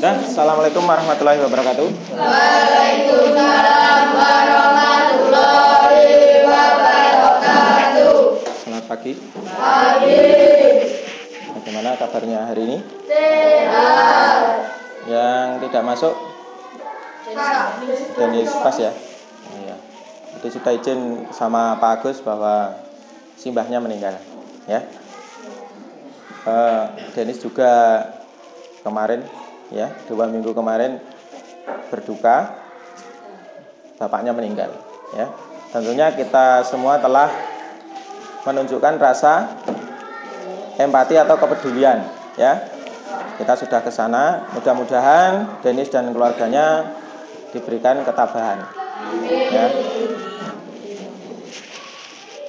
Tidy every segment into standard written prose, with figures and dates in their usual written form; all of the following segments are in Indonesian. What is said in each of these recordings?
Assalamualaikum warahmatullahi wabarakatuh. Waalaikumsalam warahmatullahi wabarakatuh. Selamat pagi. Pagi. Bagaimana kabarnya hari ini? Sehat. Yang tidak masuk? Denis pas ya? Iya. Jadi sudah izin sama Pak Agus bahwa simbahnya meninggal, ya. Denis juga kemarin, ya, 2 minggu kemarin berduka, bapaknya meninggal, ya. Tentunya kita semua telah menunjukkan rasa empati atau kepedulian, ya. Kita sudah ke sana, mudah-mudahan Denis dan keluarganya diberikan ketabahan, ya.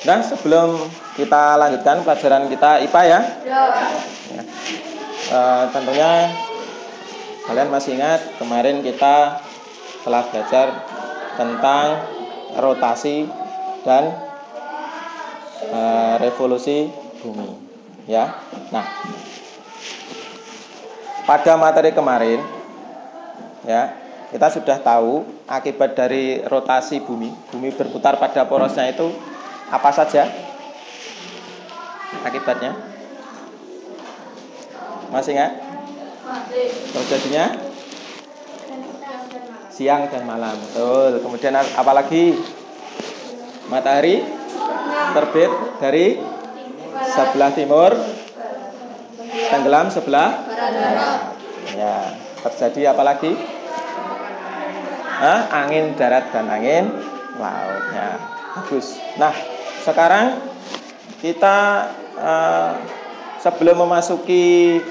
Nah, sebelum kita lanjutkan pelajaran kita IPA, ya. Tentunya kalian masih ingat kemarin kita telah belajar tentang rotasi dan revolusi bumi, ya. Nah, pada materi kemarin, ya, kita sudah tahu akibat dari rotasi bumi berputar pada porosnya itu apa saja akibatnya? Masih ingat? Terjadinya siang dan malam. Betul. Kemudian apa lagi? Matahari terbit dari sebelah timur, tenggelam sebelah barat. Ya, terjadi apa lagi? Angin darat dan angin laut. Ya, bagus. Nah, sekarang kita sebelum memasuki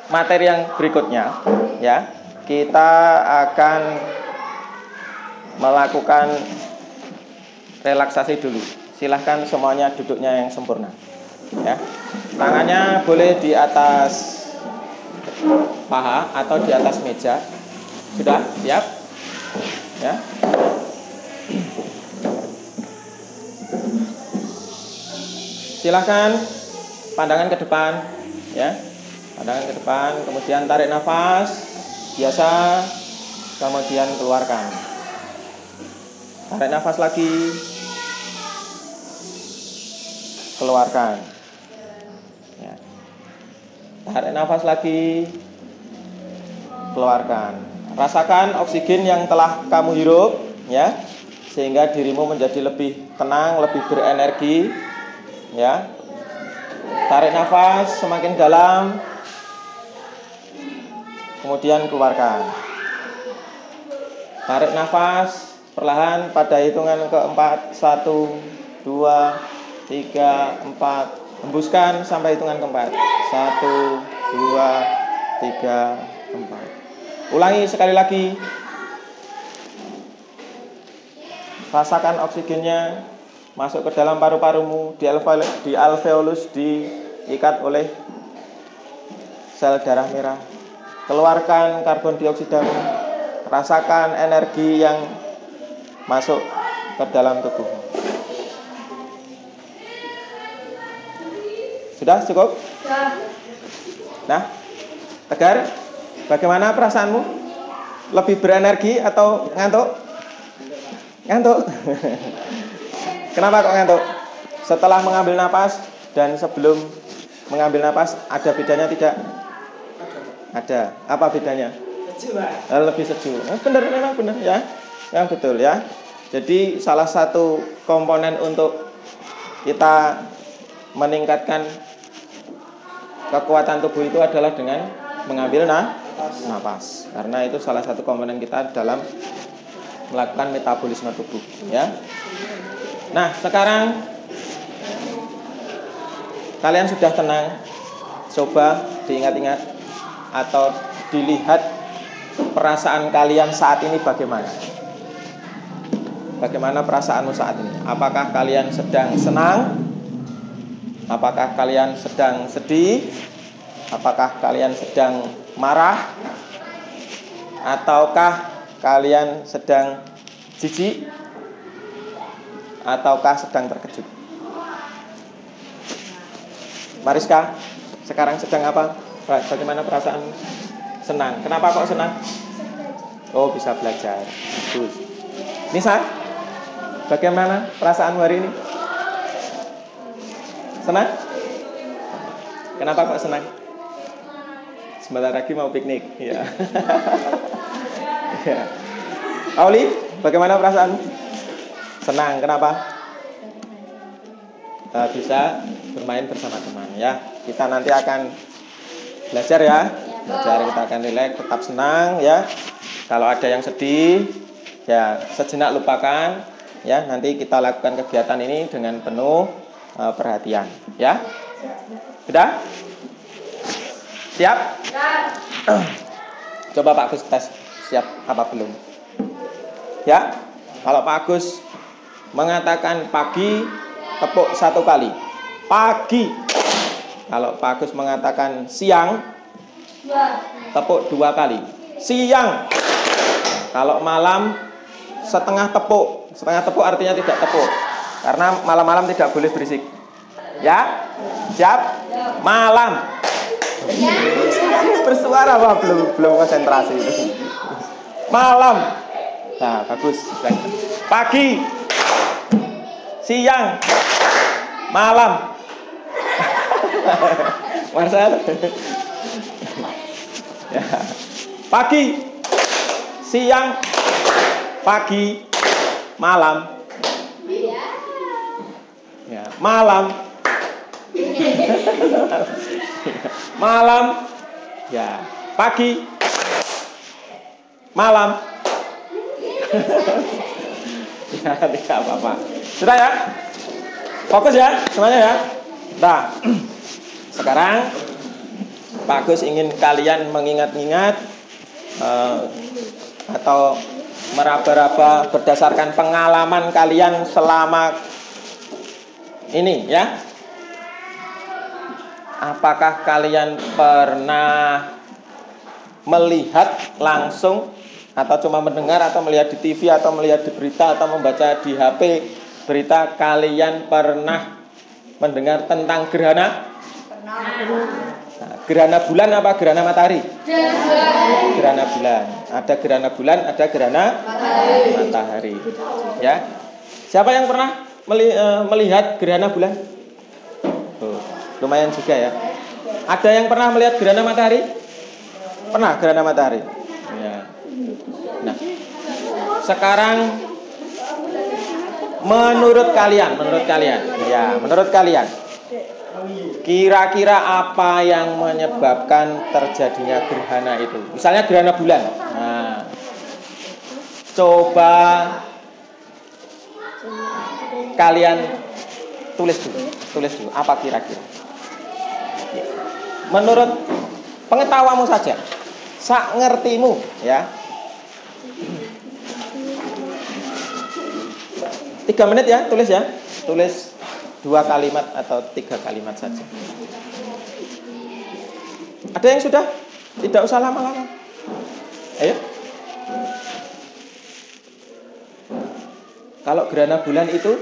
materi yang berikutnya, ya, kita akan melakukan relaksasi dulu. Silahkan semuanya duduknya yang sempurna, ya. Tangannya boleh di atas paha atau di atas meja. Sudah siap, ya. Silahkan pandangan ke depan, ya. Pandangan ke depan, kemudian tarik nafas biasa, kemudian keluarkan. Tarik nafas lagi, keluarkan. Ya. Tarik nafas lagi, keluarkan. Rasakan oksigen yang telah kamu hirup, ya, sehingga dirimu menjadi lebih tenang, lebih berenergi, ya. Tarik nafas semakin dalam, kemudian keluarkan. Tarik nafas perlahan pada hitungan keempat. 1, 2, 3, 4. Hembuskan sampai hitungan keempat. 1, 2, 3, 4. Ulangi sekali lagi. Rasakan oksigennya masuk ke dalam paru-parumu, di alveolus diikat oleh sel darah merah. Keluarkan karbon dioksidamu. Rasakan energi yang masuk ke dalam tubuhmu. Sudah cukup? Nah, Tegar, bagaimana perasaanmu? Lebih berenergi atau ngantuk? Ngantuk. Kenapa kok ngantuk? Setelah mengambil napas dan sebelum mengambil napas, ada bedanya tidak? Ada. Apa bedanya? Lebih sejuk. Benar, memang benar, ya. Yang betul, ya. Jadi salah satu komponen untuk kita meningkatkan kekuatan tubuh itu adalah dengan mengambil napas. Karena itu salah satu komponen kita dalam melakukan metabolisme tubuh, ya. Nah, sekarang kalian sudah tenang. Coba diingat-ingat atau dilihat perasaan kalian saat ini bagaimana? Bagaimana perasaanmu saat ini? Apakah kalian sedang senang? Apakah kalian sedang sedih? Apakah kalian sedang marah? Ataukah kalian sedang jijik? Ataukah sedang terkejut? Mariska, sekarang sedang apa? Bagaimana perasaanmu? Senang. Kenapa kok senang? Oh, bisa belajar. Bagus. Nisa, bagaimana perasaanmu hari ini? Senang? Kenapa kok senang? Sebentar lagi mau piknik. Ya. Ya. Auli, bagaimana perasaanmu? Senang. Kenapa? Bisa bermain bersama teman ya. Kita nanti akan belajar ya. Belajar, kita akan rileks, tetap senang ya. Kalau ada yang sedih, ya sejenak lupakan ya. Nanti kita lakukan kegiatan ini dengan penuh perhatian ya. Sudah? Siap? Coba Pak Agus tes siap apa belum? Ya. Kalau Pak Agus mengatakan pagi, tepuk 1 kali. Pagi. Kalau Pak Agus mengatakan siang, tepuk 2 kali. Siang. Kalau malam, setengah tepuk. Setengah tepuk artinya tidak tepuk. Karena malam-malam tidak boleh berisik. Ya? Siap? Malam. Bersuara apa? Belum konsentrasi itu. Malam. Nah, bagus. Pagi. Siang. Malam. Marcel. Ya. Pagi. Siang. Pagi. Malam. Ya, malam. Malam. Ya, pagi. Malam. Ya, tidak apa-apa. Sudah ya? Fokus ya, semuanya ya. Nah, sekarang Pak Agus ingin kalian mengingat-ingat atau meraba-raba berdasarkan pengalaman kalian selama ini ya. Apakah kalian pernah melihat langsung atau cuma mendengar atau melihat di TV atau melihat di berita atau membaca di HP berita, kalian pernah mendengar tentang gerhana? Nah, gerhana bulan apa gerhana matahari? Gerhana bulan. Ada gerhana bulan, ada gerhana matahari. Ya. Siapa yang pernah melihat gerhana bulan? Oh, lumayan juga ya. Ada yang pernah melihat gerhana matahari? Pernah gerhana matahari? Ya. Nah, sekarang menurut kalian, kira-kira apa yang menyebabkan terjadinya gerhana itu? Misalnya gerhana bulan. Nah, coba kalian tulis dulu. Apa kira-kira? Menurut pengetahuanmu saja, sak ngertimu, ya. 3 menit ya, tulis ya. Tulis 2 kalimat atau 3 kalimat saja. Ada yang sudah? Tidak usah lama-lama. Ayo. Kalau gerhana bulan itu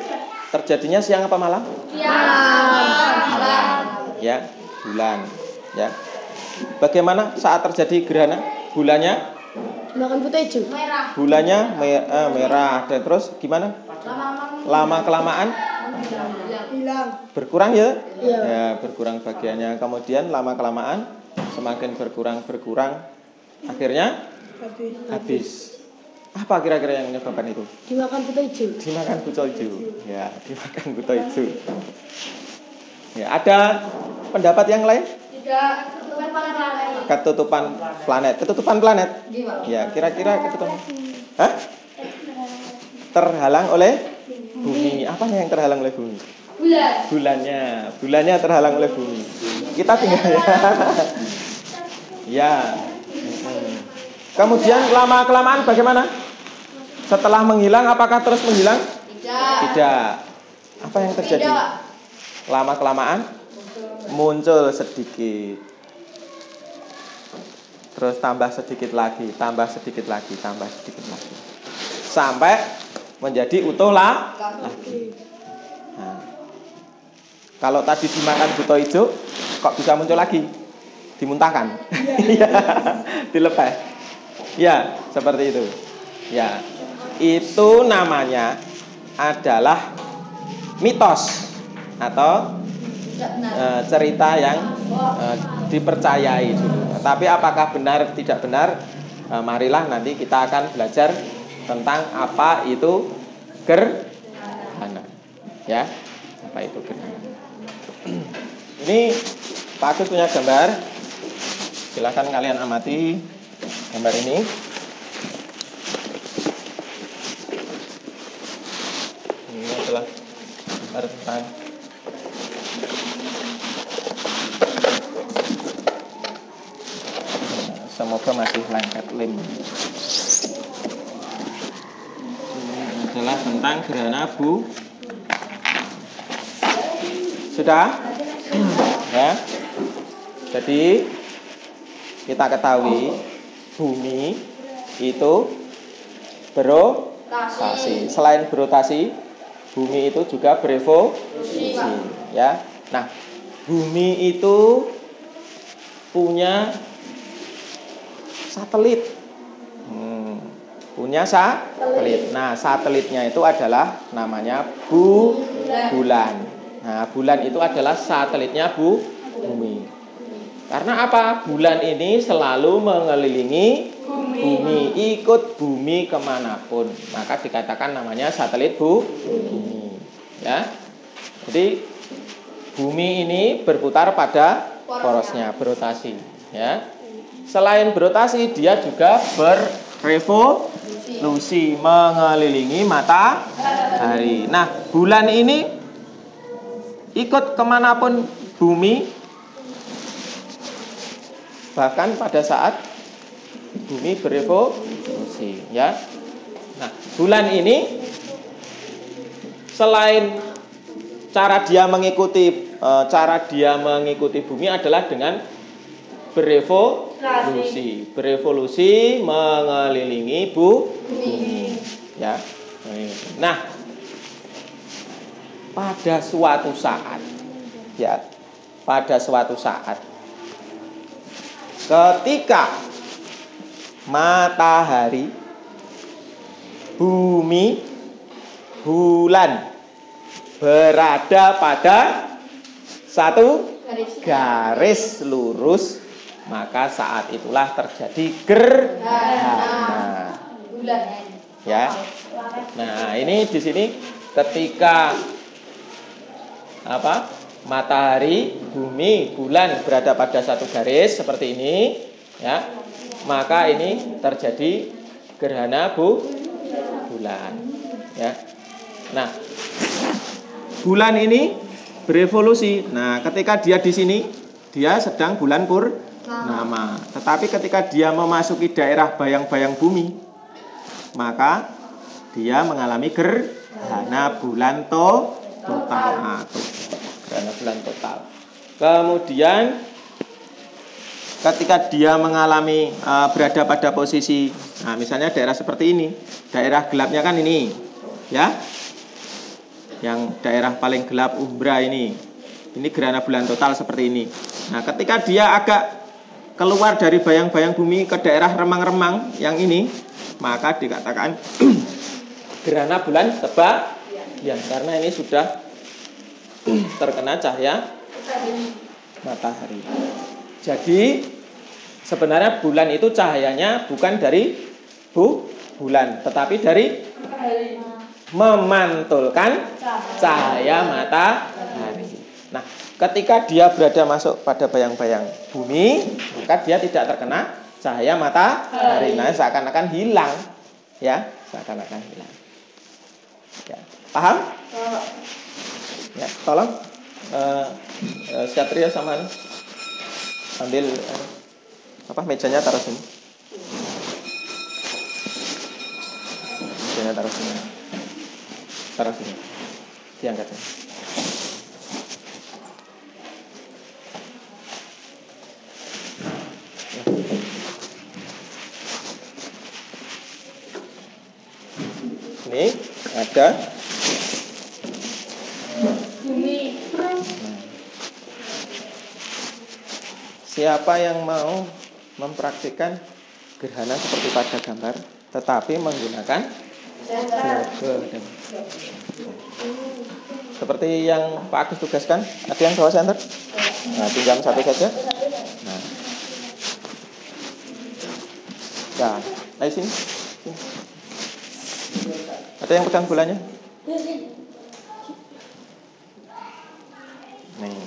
terjadinya siang apa malam? Siang. Ya, bulan. Ya. Bagaimana saat terjadi gerhana? Bulannya? Makan putih hijau. Bulannya merah. Dan terus gimana? Lama kelamaan Hilang. berkurang ya? Iya. Ya, berkurang bagiannya. Kemudian lama kelamaan semakin berkurang. Akhirnya habis. Apa kira-kira yang menyebabkan itu? Dimakan buta hijau. Dimakan buta hijau. Ya, dimakan buta hijau. Ya, ada pendapat yang lain? Tidak. Ketutupan planet. Ya, kira-kira ketutupan. Hah? Terhalang oleh bumi. Apanya yang terhalang oleh bumi? Bulannya terhalang oleh bumi. Kita tinggal ya. Kemudian lama kelamaan bagaimana? Setelah menghilang apakah terus menghilang? Tidak. Apa yang terjadi? Lama kelamaan muncul sedikit. Terus tambah sedikit lagi. Sampai menjadi utuh lagi. Nah, kalau tadi dimakan buta hijau, kok bisa muncul lagi? dimuntahkan. Ya, dilepas. Ya, seperti itu. Ya. Itu namanya adalah mitos atau cerita yang dipercayai dulu. Tapi apakah benar tidak benar? Marilah nanti kita akan belajar tentang apa itu gerhana. Ya, apa itu gerhana? Ini Pak Agus punya gambar. Silakan kalian amati gambar ini. Ini adalah gambar tentang semoga masih lengket lem. Ini adalah tentang gerhana sudah? Ya. Jadi kita ketahui bumi itu berotasi. Selain berotasi, bumi itu juga berevolusi. Ya. Nah, bumi itu punya satelit. Punya satelit. Nah, satelitnya itu adalah namanya bulan. Nah, bulan itu adalah satelitnya bumi. Karena apa? Bulan ini selalu mengelilingi bumi, ikut bumi kemanapun. Maka dikatakan namanya satelit bumi. Ya. Jadi bumi ini berputar pada porosnya, berotasi. Ya. Selain berotasi, dia juga berevolusi, mengelilingi matahari. Nah, bulan ini ikut kemanapun bumi, bahkan pada saat bumi berevolusi, ya. Nah, bulan ini selain cara dia mengikuti bumi adalah dengan berevolusi mengelilingi bumi, ya. Nah, pada suatu saat ketika matahari, bumi, bulan berada pada satu garis lurus, maka saat itulah terjadi gerhana. Ya. Nah, ini di sini ketika matahari, bumi, bulan berada pada satu garis seperti ini, ya, maka ini terjadi gerhana bulan, ya. Nah, bulan ini berevolusi. Nah, ketika dia di sini, dia sedang bulan purnama. Tetapi ketika dia memasuki daerah bayang-bayang bumi, maka dia mengalami gerhana bulan total. Gerhana bulan total. Kemudian ketika dia mengalami berada pada posisi, nah misalnya daerah seperti ini, daerah gelapnya kan ini, ya, yang daerah paling gelap umbra ini gerhana bulan total seperti ini. Nah, ketika dia agak keluar dari bayang-bayang bumi ke daerah remang-remang yang ini, maka dikatakan gerhana bulan tebayan, karena ini sudah terkena cahaya matahari. Jadi sebenarnya bulan itu cahayanya bukan dari bulan, tetapi dari memantulkan cahaya matahari. Nah, ketika dia berada masuk pada bayang-bayang bumi, maka dia tidak terkena cahaya matahari. Nah, seakan-akan hilang, ya, seakan-akan hilang. Ya, paham? Ya, tolong Satria sama ambil mejanya taruh sini. Mejanya taruh sini. Diangkat. Ini ada Siapa yang mau mempraktikkan gerhana seperti pada gambar, tetapi menggunakan senter? Seperti yang Pak Agus tugaskan, ada yang bawa senter? Nah, pinjam satu saja. Nah, ayo sini. Ada yang pegang bolanya? Nih,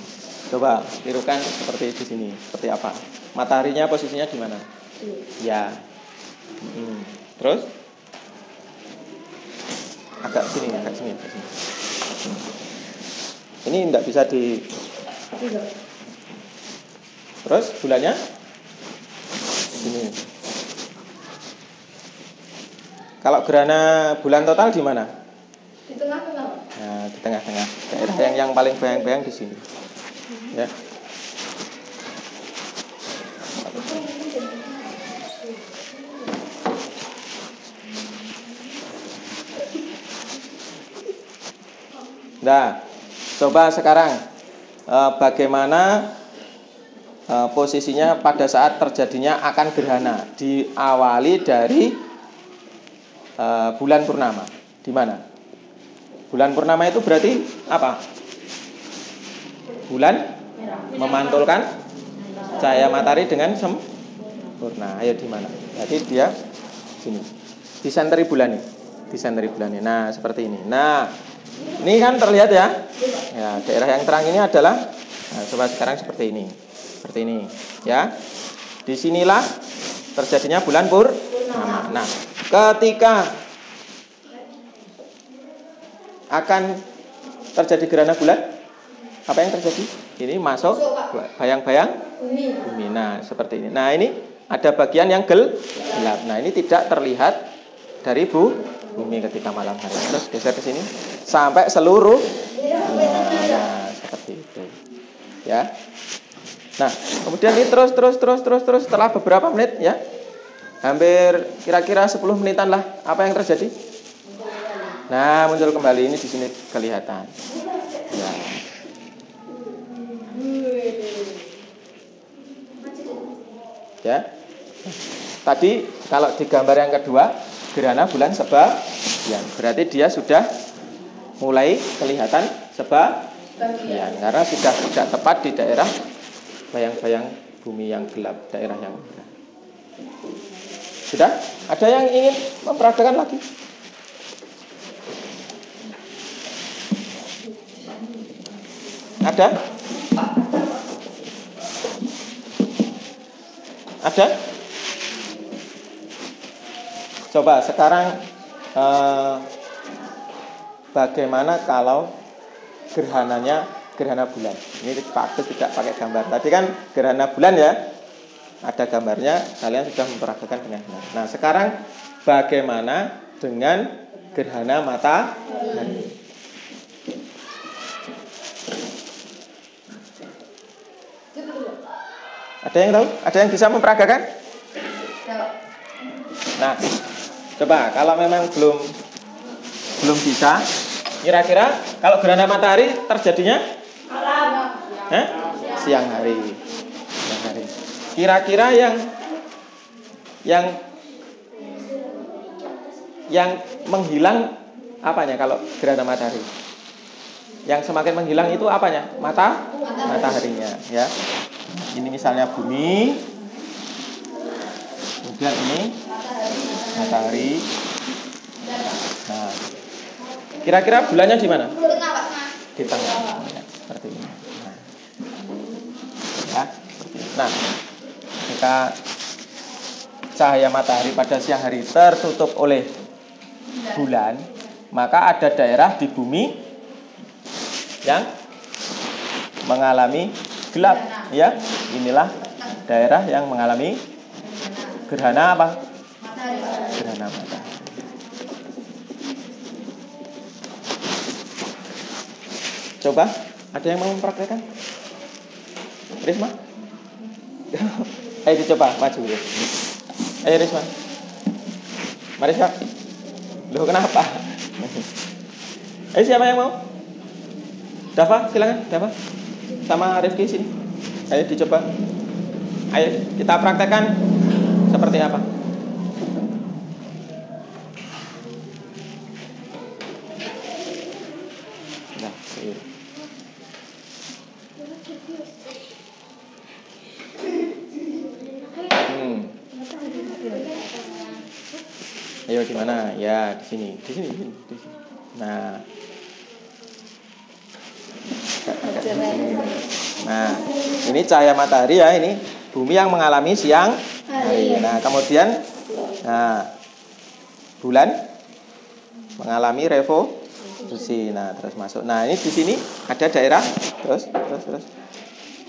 coba tirukan seperti di sini. Seperti apa? Mataharinya posisinya di mana? Ya. Terus? Agak sini. Ini tidak bisa di. Terus bulannya? Sini. Kalau gerhana bulan total di mana? Di tengah-tengah. Nah, di tengah-tengah. Daerah yang paling bayang-bayang di sini. Ya. Nah, coba sekarang bagaimana posisinya pada saat terjadinya akan gerhana. Diawali dari bulan purnama. Di mana? Bulan purnama itu berarti apa? Bulan memantulkan cahaya matahari dengan sempurna. Ayo di mana? Jadi dia sini. Disenteri bulan nih. Disenteri bulan nih. Nah, seperti ini. Nah, ini kan terlihat ya. Ya, daerah yang terang ini adalah coba sekarang seperti ini. Seperti ini, ya. Disinilah terjadinya bulan purnama. Nah, ketika akan terjadi gerhana bulan, apa yang terjadi? Ini masuk bayang-bayang bumi. Nah, seperti ini. Nah, ini ada bagian yang gelap. Nah, ini tidak terlihat dari bumi ketika malam hari. Terus geser ke sini sampai seluruh. Nah, seperti itu. Ya. Nah, kemudian ini terus setelah beberapa menit ya. Hampir kira-kira 10 menitan lah. Apa yang terjadi? Nah, muncul kembali ini di sini kelihatan. Ya. Ya. Tadi kalau di gambar yang kedua, gerhana bulan sebagian. Berarti dia sudah mulai kelihatan sebagian karena sudah tidak tepat di daerah bayang-bayang bumi yang gelap, daerah yang gelap. Sudah? Ada yang ingin mempraktikkan lagi? Ada? Ada? Coba sekarang bagaimana kalau gerhana bulan? Ini Pak Agus tidak pakai gambar. Tadi kan gerhana bulan ya, ada gambarnya. Kalian sudah mempraktikkan dengan benar. Nah, sekarang bagaimana dengan gerhana matahari? Ada yang tahu? Ada yang bisa memperagakan? Nah, coba kalau memang belum bisa, kira-kira kalau gerhana matahari terjadinya siang hari. Kira-kira yang menghilang apanya kalau gerhana matahari? Yang semakin menghilang itu apanya? Mataharinya, ya. Ini misalnya bumi, kemudian ini matahari. Nah, kira-kira bulannya di mana? Di tengah, ya, seperti ini. Ya, seperti ini. Nah, jika cahaya matahari pada siang hari tertutup oleh bulan, maka ada daerah di bumi yang mengalami gelap, ya. Inilah daerah yang mengalami gerhana apa? Gerhana matahari. Coba, ada yang mau mempraktekkan? Risma? Ayo dicoba, maju ya. Ayo Risma. Mari Kak. Loh, kenapa? Ayo siapa yang mau? Dava, silakan Dava. Sama Rifki sini. Ayo dicoba. Ayo kita praktekkan seperti apa. Nah, Ayo di mana? Ya, di sini. Nah. Nah, ini cahaya matahari ya, ini bumi yang mengalami siang hari. Nah, kemudian bulan mengalami revolusi. Nah, terus masuk. Nah, ini di sini ada daerah terus.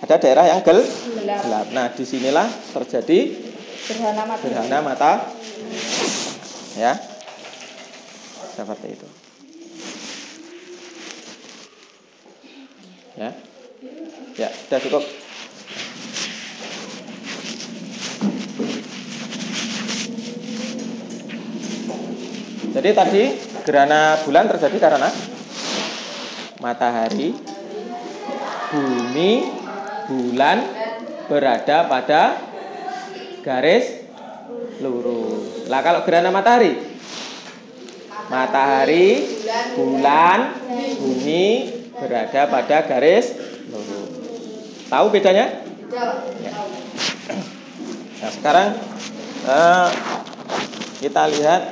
Ada daerah yang gelap. Nah, disinilah terjadi gerhana matahari. Ya, seperti itu. Ya, sudah cukup. Jadi tadi gerhana bulan terjadi karena matahari, bumi, bulan berada pada garis lurus. Lah kalau gerhana matahari, bulan, bumi berada pada garis lurus. Tahu bedanya? Ya. Nah, sekarang kita lihat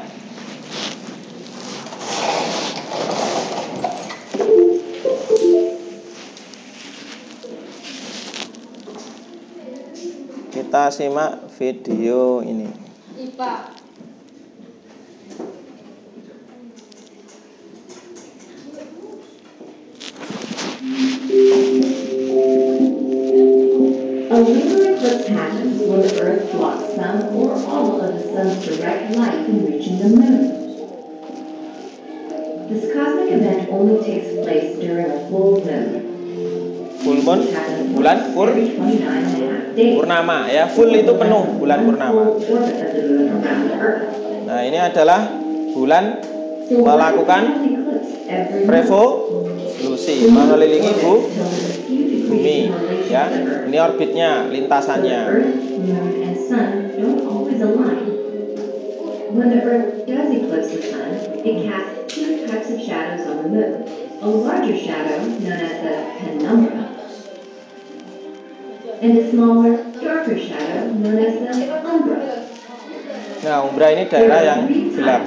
kita simak video ini. IPA. A lunar eclipse happens when the Earth blocks some or all of the sun's direct light from reaching the moon. This cosmic event only takes place during a full moon. Full moon, bulan purnama ya, full itu penuh, bulan purnama. Nah, ini adalah bulan melakukan revolusi, mengelilingi bumi ya. Ini orbitnya, lintasannya. When the Earth does eclipse the sun, it casts two types of shadows on the moon. A larger shadow, known as the penumbra, and a smaller, darker shadow, known as the umbra. Nah, umbra ini daerah yang gelap.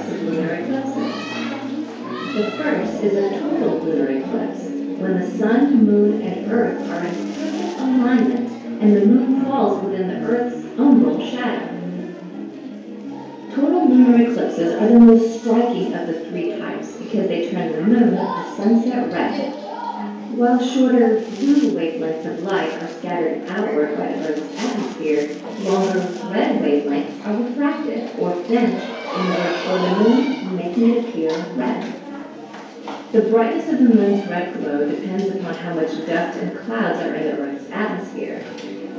The first is a total lunar eclipse, when the sun, moon, and Earth are in perfect alignment, and the moon falls within the Earth's umbral shadow. Total lunar eclipses are the most striking of the three types because they turn the moon a sunset red. While shorter blue wavelengths of light are scattered outward by the Earth's atmosphere, longer red wavelengths are refracted or bent inward toward the moon, making it appear red. The brightness of the moon's red glow depends upon how much dust and clouds are in the Earth's atmosphere.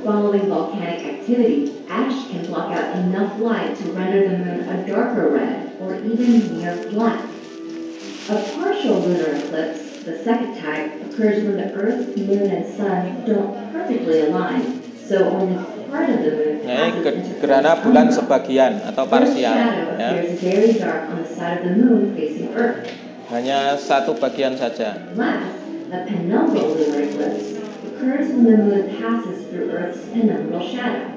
Following volcanic activity, ash can block out enough light to render the moon a darker red or even near black. A partial lunar eclipse, the second type, occurs when the Earth, Moon, and Sun don't perfectly align, so only part of the moon passes into gerhana bulan sebagian atau parsial ya. Appears very dark on the side of the moon facing Earth. Hanya satu bagian saja. Last, a penumbral lunar eclipse occurs when the moon passes through Earth's penumbral shadow.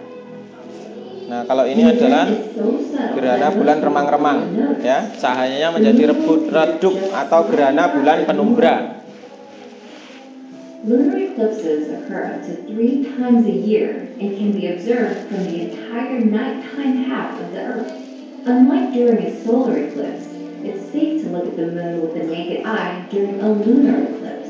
Nah, kalau ini adalah gerhana bulan remang-remang ya, cahayanya menjadi redup atau gerhana bulan penumbra. Lunar eclipses occur up to 3 times a year and can be observed from the entire nighttime half of the Earth. Unlike during a solar eclipse, it's safe to look at the moon with the naked eye during a lunar eclipse.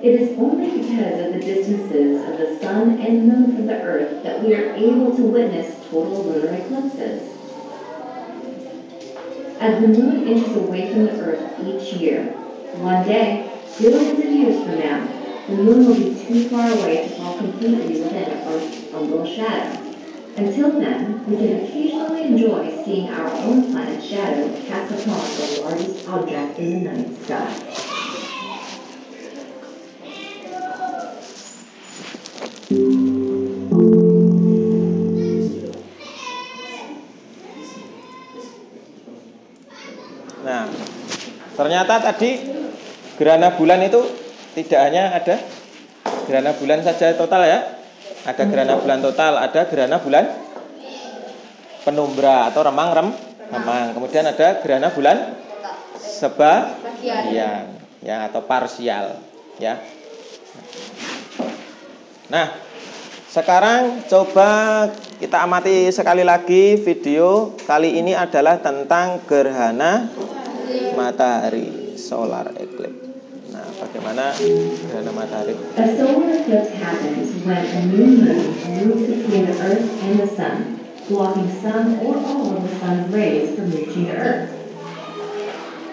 It is only because of the distances of the sun and moon from the Earth that we are able to witness total lunar eclipses. As the moon inches away from the Earth each year, one day, billions of years from now, the moon will be too far away to fall completely within Earth's umbral shadow. Until then, we can occasionally enjoy seeing our own planet's shadow cast upon the largest object in the night sky. Nah, ternyata tadi gerhana bulan itu tidak hanya ada gerhana bulan saja total ya. Ada gerhana bulan total, ada gerhana bulan penumbra atau remang. Kemudian ada gerhana bulan sebagian ya atau parsial ya. Nah, sekarang coba kita amati sekali lagi video kali ini adalah tentang gerhana matahari, solar eclipse. Nah, bagaimana gerhana matahari? A solar eclipse happens when a new moon moves between the Earth and the Sun, blocking some or all of the sun's rays from reaching the Earth.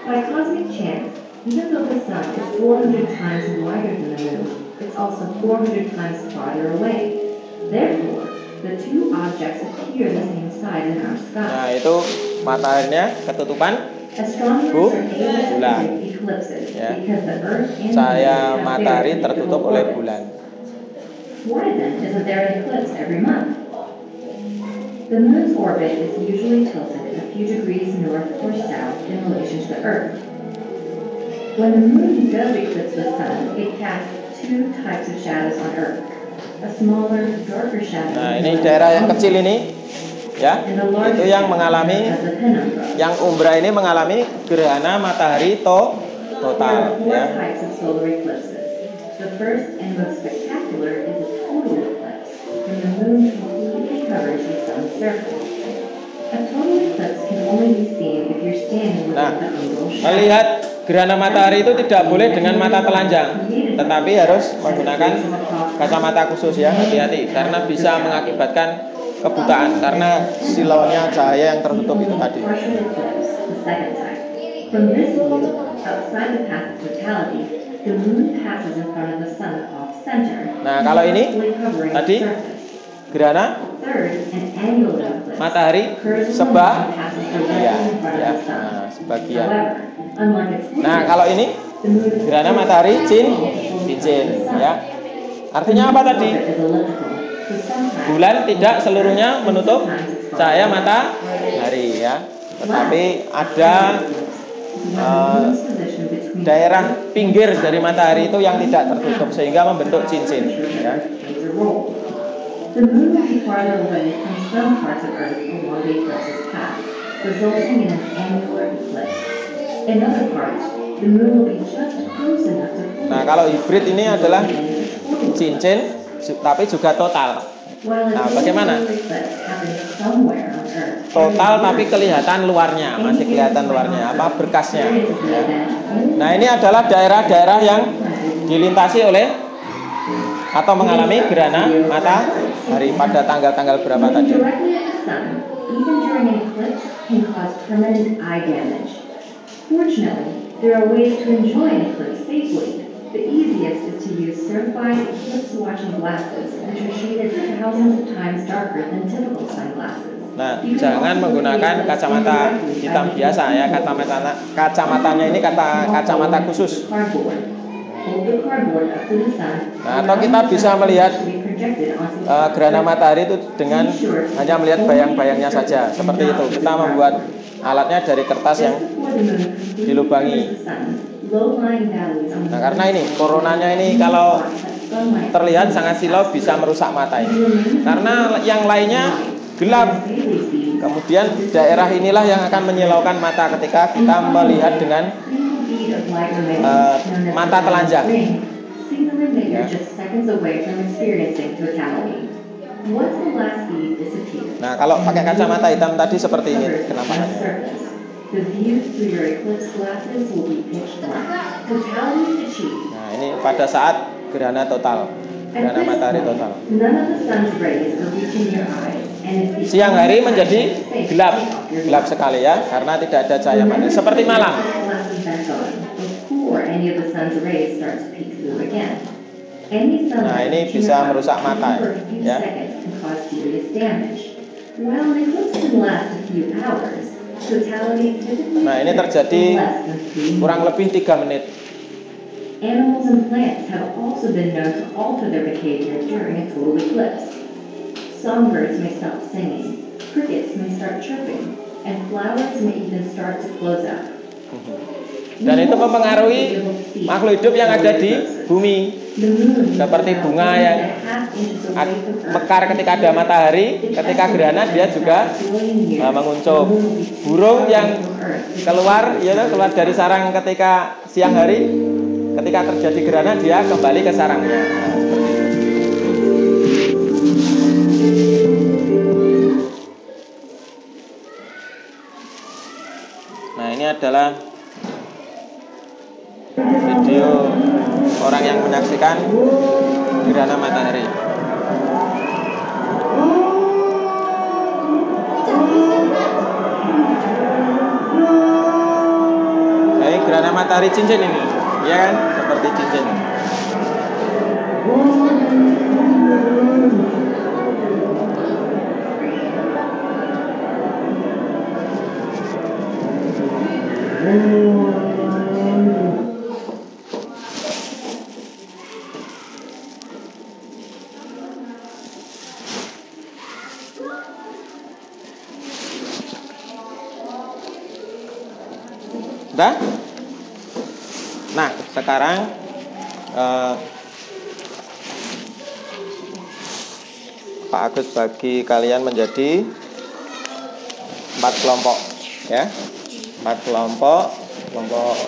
By cosmic chance, even though the sun is 400 times wider than the moon, it's also 400 times farther away. Therefore, the two objects appear the same size in our sky. Nah, itu mataharinya ketutupan Astronomers are able to predict eclipses ya. because the Earth and the Cahaya moon have matahari very tertutup predictable oleh orbits. bulan. Why then isn't there an eclipse every month? The moon's orbit is usually tilted a few degrees north or south in relation to the Earth. When the moon does eclipse the sun, it casts two types of shadows on Earth. A smaller, darker shadow. Nah, ini daerah yang kecil ini ya, itu yang mengalami, yang umbra ini mengalami gerhana matahari total ya. The first and most spectacular is a total eclipse, when the moon completely covers the sun's surface. A total eclipse can only be seen if you're standing within the umbral shadow. Melihat gerhana matahari itu tidak boleh dengan mata telanjang, tetapi harus menggunakan kacamata khusus ya, hati-hati karena bisa mengakibatkan kebutaan karena silaunya cahaya yang tertutup itu tadi. From this view, outside the path of totality, the moon passes in front of the sun off center. Nah, kalau ini tadi gerhana matahari sebagian ya. Nah, sebagian. Nah, kalau ini gerhana matahari cincin ya. Artinya apa tadi? Bulan tidak seluruhnya menutup cahaya matahari ya, tetapi ada daerah pinggir dari matahari itu yang tidak tertutup sehingga membentuk cincin ya. The moon will be farther away from some parts of Earth along the eclipse's path, resulting in an annular eclipse. In other parts, the moon will be just close enough to. Nah, kalau hibrid ini adalah cincin tapi juga total. Nah, bagaimana? Total tapi kelihatan luarnya, masih kelihatan luarnya, apa berkasnya. Ya. Nah, ini adalah daerah-daerah yang dilintasi oleh atau mengalami gerhana matahari pada tanggal-tanggal berapa tadi? Fortunately, there are ways to enjoy an eclipse safely. The easiest is to use certified eclipse watching glasses, which are shaded thousands of times darker than typical sunglasses. Nah, jangan menggunakan kacamata hitam biasa ya, kacamatanya ini kacamata khusus. Nah, atau kita bisa melihat gerhana matahari itu dengan hanya melihat bayang-bayangnya saja, seperti itu. Kita membuat alatnya dari kertas yang dilubangi. Nah, karena ini coronanya ini kalau terlihat sangat silau bisa merusak mata ini. Karena yang lainnya gelap. Kemudian daerah inilah yang akan menyilaukan mata ketika kita melihat dengan mata telanjang. Ya. Nah, kalau pakai kacamata hitam tadi seperti ini penampakannya. Nah, ini pada saat gerhana total, gerhana matahari total. Siang hari menjadi gelap sekali ya, karena tidak ada cahaya matahari. Seperti malam. Nah, ini bisa merusak mata ya. Nah, ini terjadi kurang lebih 3 menit. Animals and plants have also been known to alter their behavior during a total eclipse. Songbirds may stop singing, crickets may start chirping, and flowers may even start to close up. Dan itu mempengaruhi makhluk hidup yang ada di bumi. Seperti bunga yang mekar ketika ada matahari, ketika gerhana dia juga menguncup. Burung yang keluar dari sarang ketika siang hari, ketika terjadi gerhana dia kembali ke sarangnya. Nah, ini adalah video orang yang menyaksikan gerhana matahari. Kayak gerhana matahari cincin ini, ya kan? Seperti cincin. Udah? Nah, sekarang Pak Agus bagi kalian menjadi 4 kelompok, ya. 4 kelompok. Kelompok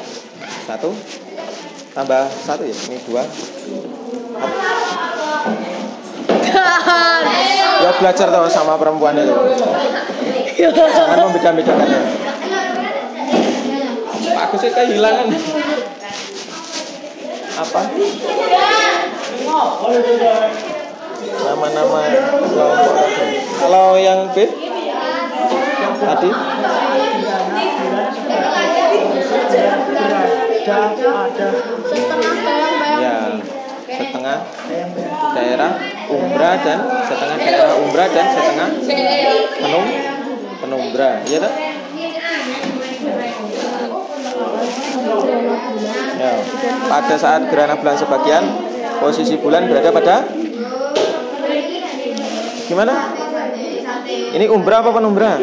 1 tambah 1 ya, ini 2. Ya belajar tuh sama perempuan itu. Jangan membeda-bedakan ya. Aku sih kehilangan apa nama-nama kelompok tadi. Kalau yang B tadi ya, setengah daerah umbra dan setengah daerah umbra dan setengah penumbra, ya tak? Ya, pada saat gerhana bulan sebagian, posisi bulan berada pada gimana? Ini umbra apa penumbra?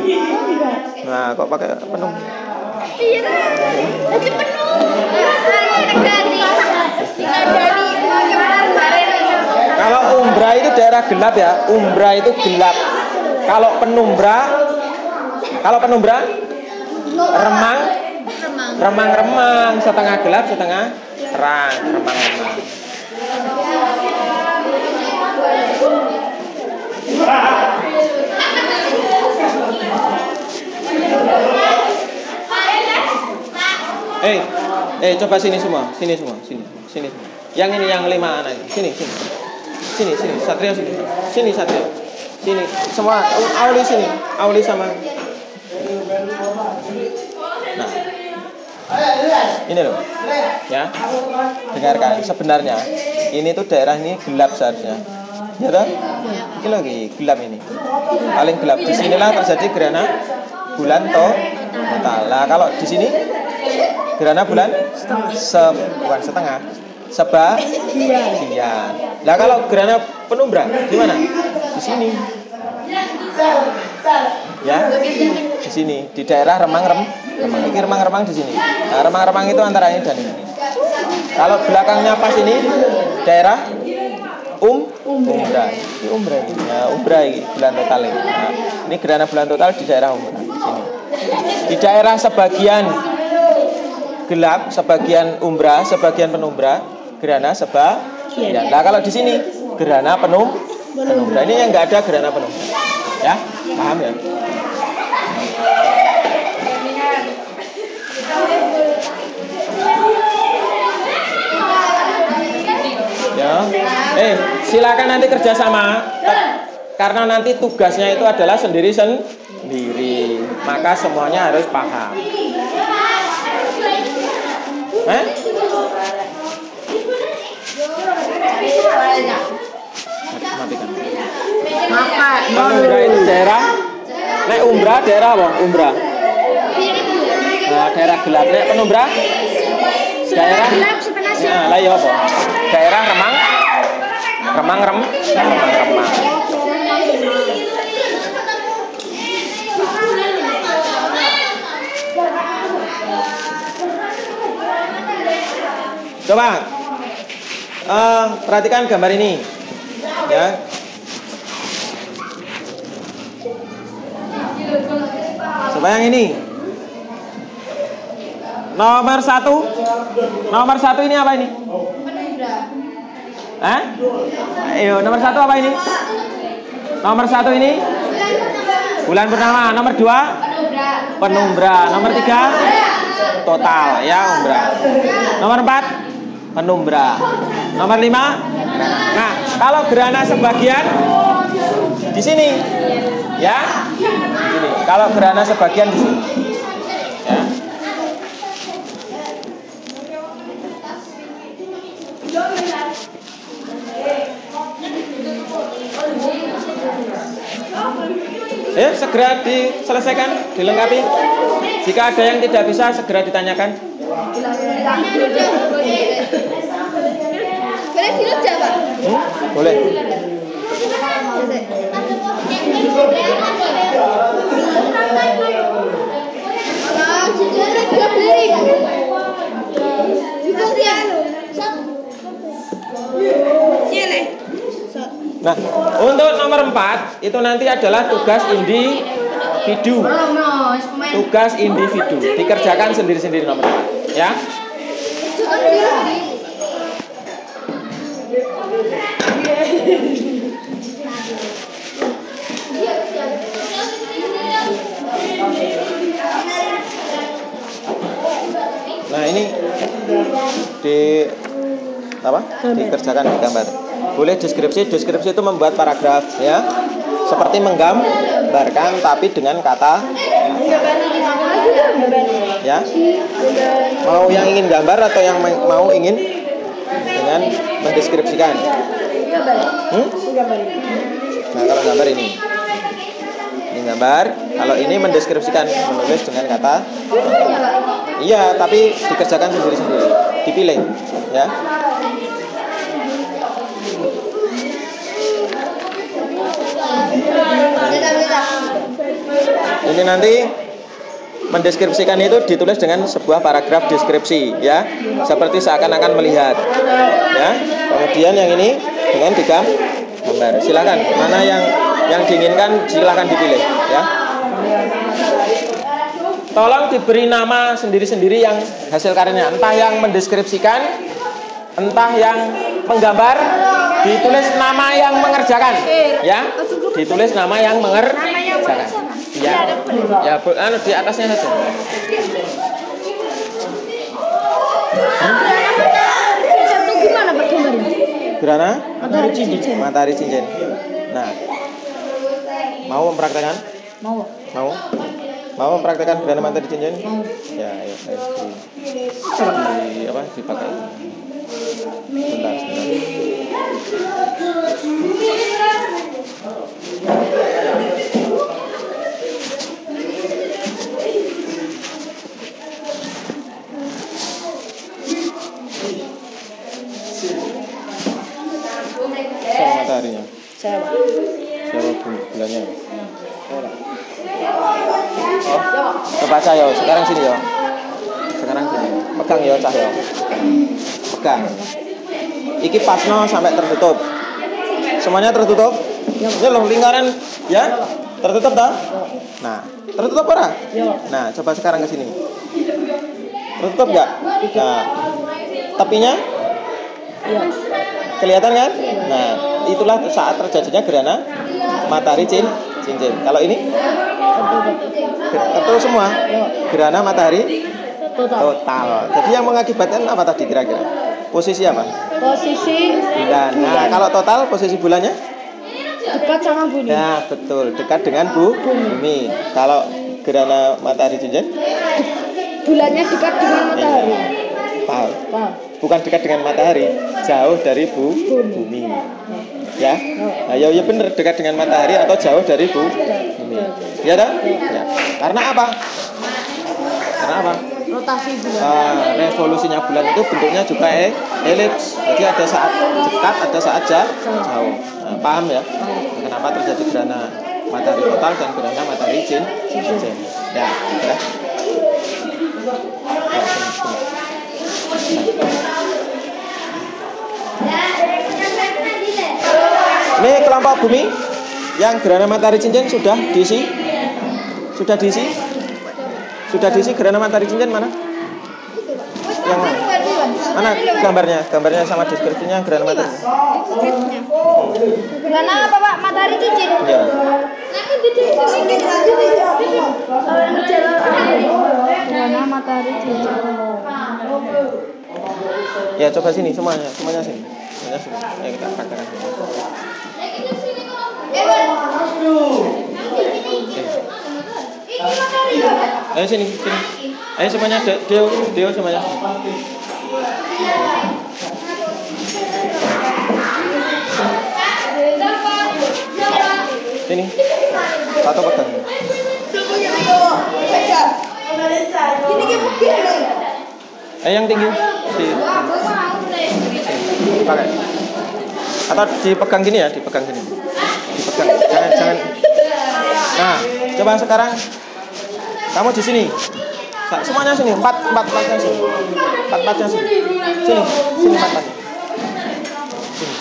Nah, kok pakai penumbra? Kalau umbra itu daerah gelap ya, umbra itu gelap. Kalau penumbra remang, setengah gelap, setengah terang, remang. Coba sini semua. Yang ini yang 5 anak. Sini. Satria sini. Sini Satria. Sini. Semua Auli sini. Auli sama. Nah. Ini loh. Ya. Dengarkan, sebenarnya ini tuh daerah ini gelap seharusnya. Ya toh? Ini lagi gelap ini. Paling gelap. Di sinilah terjadi gerhana bulan total. Nah, kalau di sini gerhana bulan bukan setengah, sebagian. Nah, kalau gerhana penumbra di mana? Di sini. Ya, di sini di daerah remang. Ini remang di sini. Nah, remang itu antara ini dan ini. Kalau belakangnya pas ini daerah umbra. Ini umbra ini. Nah, umbra ini bulan total ini. Nah, ini gerhana bulan total di daerah umbra di sini. Di daerah sebagian gelap, sebagian umbra, sebagian penumbra, gerhana sebagian. Nah, kalau di sini gerhana penumbra. Ini yang enggak ada gerhana penumbra. Ya, paham ya? Ya. Silakan nanti kerjasama. Karena nanti tugasnya itu adalah sendiri. Maka semuanya harus paham. Matikan. Penumbra itu daerah. Nek umbra daerah apa? Umbra. Nah, daerah gelap. Nek penumbra daerah nah, lah ya apa? Daerah remang. Coba perhatikan gambar ini, ya. Coba yang ini. Nomor satu ini apa ini? Hah? Ayo, nomor satu apa ini? Nomor satu ini bulan purnama. Nomor dua penumbra. Nomor tiga total, ya, umbra. Nomor empat penumbra. Nomor lima. Nah, kalau gerhana sebagian di sini, ya. Di sini. Kalau gerhana sebagian di sini, ya. Segera diselesaikan, dilengkapi. Jika ada yang tidak bisa, segera ditanyakan. Boleh dilunjuk, Pak? Boleh. Nah, untuk nomor 4 itu nanti adalah tugas individu. Tugas individu dikerjakan sendiri-sendiri nomor 4, ya. Nah, ini dikerjakan di gambar. Boleh deskripsi itu membuat paragraf, ya. Seperti menggambarkan tapi dengan kata, ya. Mau yang ingin gambar atau yang mau ingin dengan mendeskripsikan? Nah, kalau gambar ini gambar, kalau ini mendeskripsikan, menulis dengan kata. Iya, tapi dikerjakan sendiri-sendiri, dipilih, ya. Ini nanti mendeskripsikan itu ditulis dengan sebuah paragraf deskripsi, ya, seperti seakan-akan melihat, ya. Kemudian yang ini dengan digambar. Silakan, mana yang diinginkan silakan dipilih, ya. Tolong diberi nama sendiri-sendiri yang hasil karyanya, entah yang mendeskripsikan, entah yang menggambar, ditulis nama yang mengerjakan, ya. Ditulis nama yang mengerjakan. Ya, ya, di atasnya saja. Gimana Pak gambarnya? Gerhana Matahari cincin. Matahari cincin. Nah, mau mempraktekkan? Mau. Mau mempraktekkan gerhana matahari cincin? Mau. Ya, ayo dipakai. Sebentar. Sama mataharinya. Siapa bulannya? Kebaca ya, sekarang sini ya. Pegang ya, cah ya. Pegang. Iki pasno sampai tertutup. Semuanya tertutup? Ini loh lingkaran, ya? Tertutup dah? Nah, tertutup ora? Nah, coba sekarang ke sini. Tertutup enggak? Nah, tepinya? Kelihatan kan? Nah, itulah saat terjadinya gerhana matahari cincin. Kalau ini tertutup semua. Gerhana matahari total. Jadi yang mengakibatkan apa tadi kira-kira? Posisi apa? Posisi bulan. Nah, kalau total posisi bulannya? Dekat sama bumi. Ya, betul. Dekat dengan bumi. Kalau gerhana matahari cincin? Bulannya dekat dengan matahari. Paham? Bukan dekat dengan matahari, jauh dari bumi. Ya? Nah, ya benar, dekat dengan matahari atau jauh dari bumi. Ya dah? Ya. Karena apa? Rotasi bulan. Revolusinya bulan itu bentuknya juga elips. Jadi ada saat dekat, ada saat jauh. Nah, paham ya? Kenapa terjadi gerhana matahari total dan gerhana matahari cincin? Ya, sudah. Bumi? Yang gerhana matahari cincin sudah diisi? Sudah diisi? Sudah diisi gerhana matahari cincin mana? Yang mana? Mana gambarnya? Gambarnya sama deskripsinya gerhana matahari. Gerhana apa Pak? Matahari cincin. Ya. Gerhana matahari cincin. Ya coba sini semuanya sini. Semuanya sini. Ayo kita praktekkan sini. Ayo sini. Ayo semuanya Deo semuanya. Sini. Satu pegang. Yang tinggi. Pakai. Atau dipegang gini ya, dipegang gini. Dipegang. Jangan. Nah, coba sekarang kamu di sini. Semuanya sini, empatnya sini. Empatnya sini. Sini empatnya. Sini.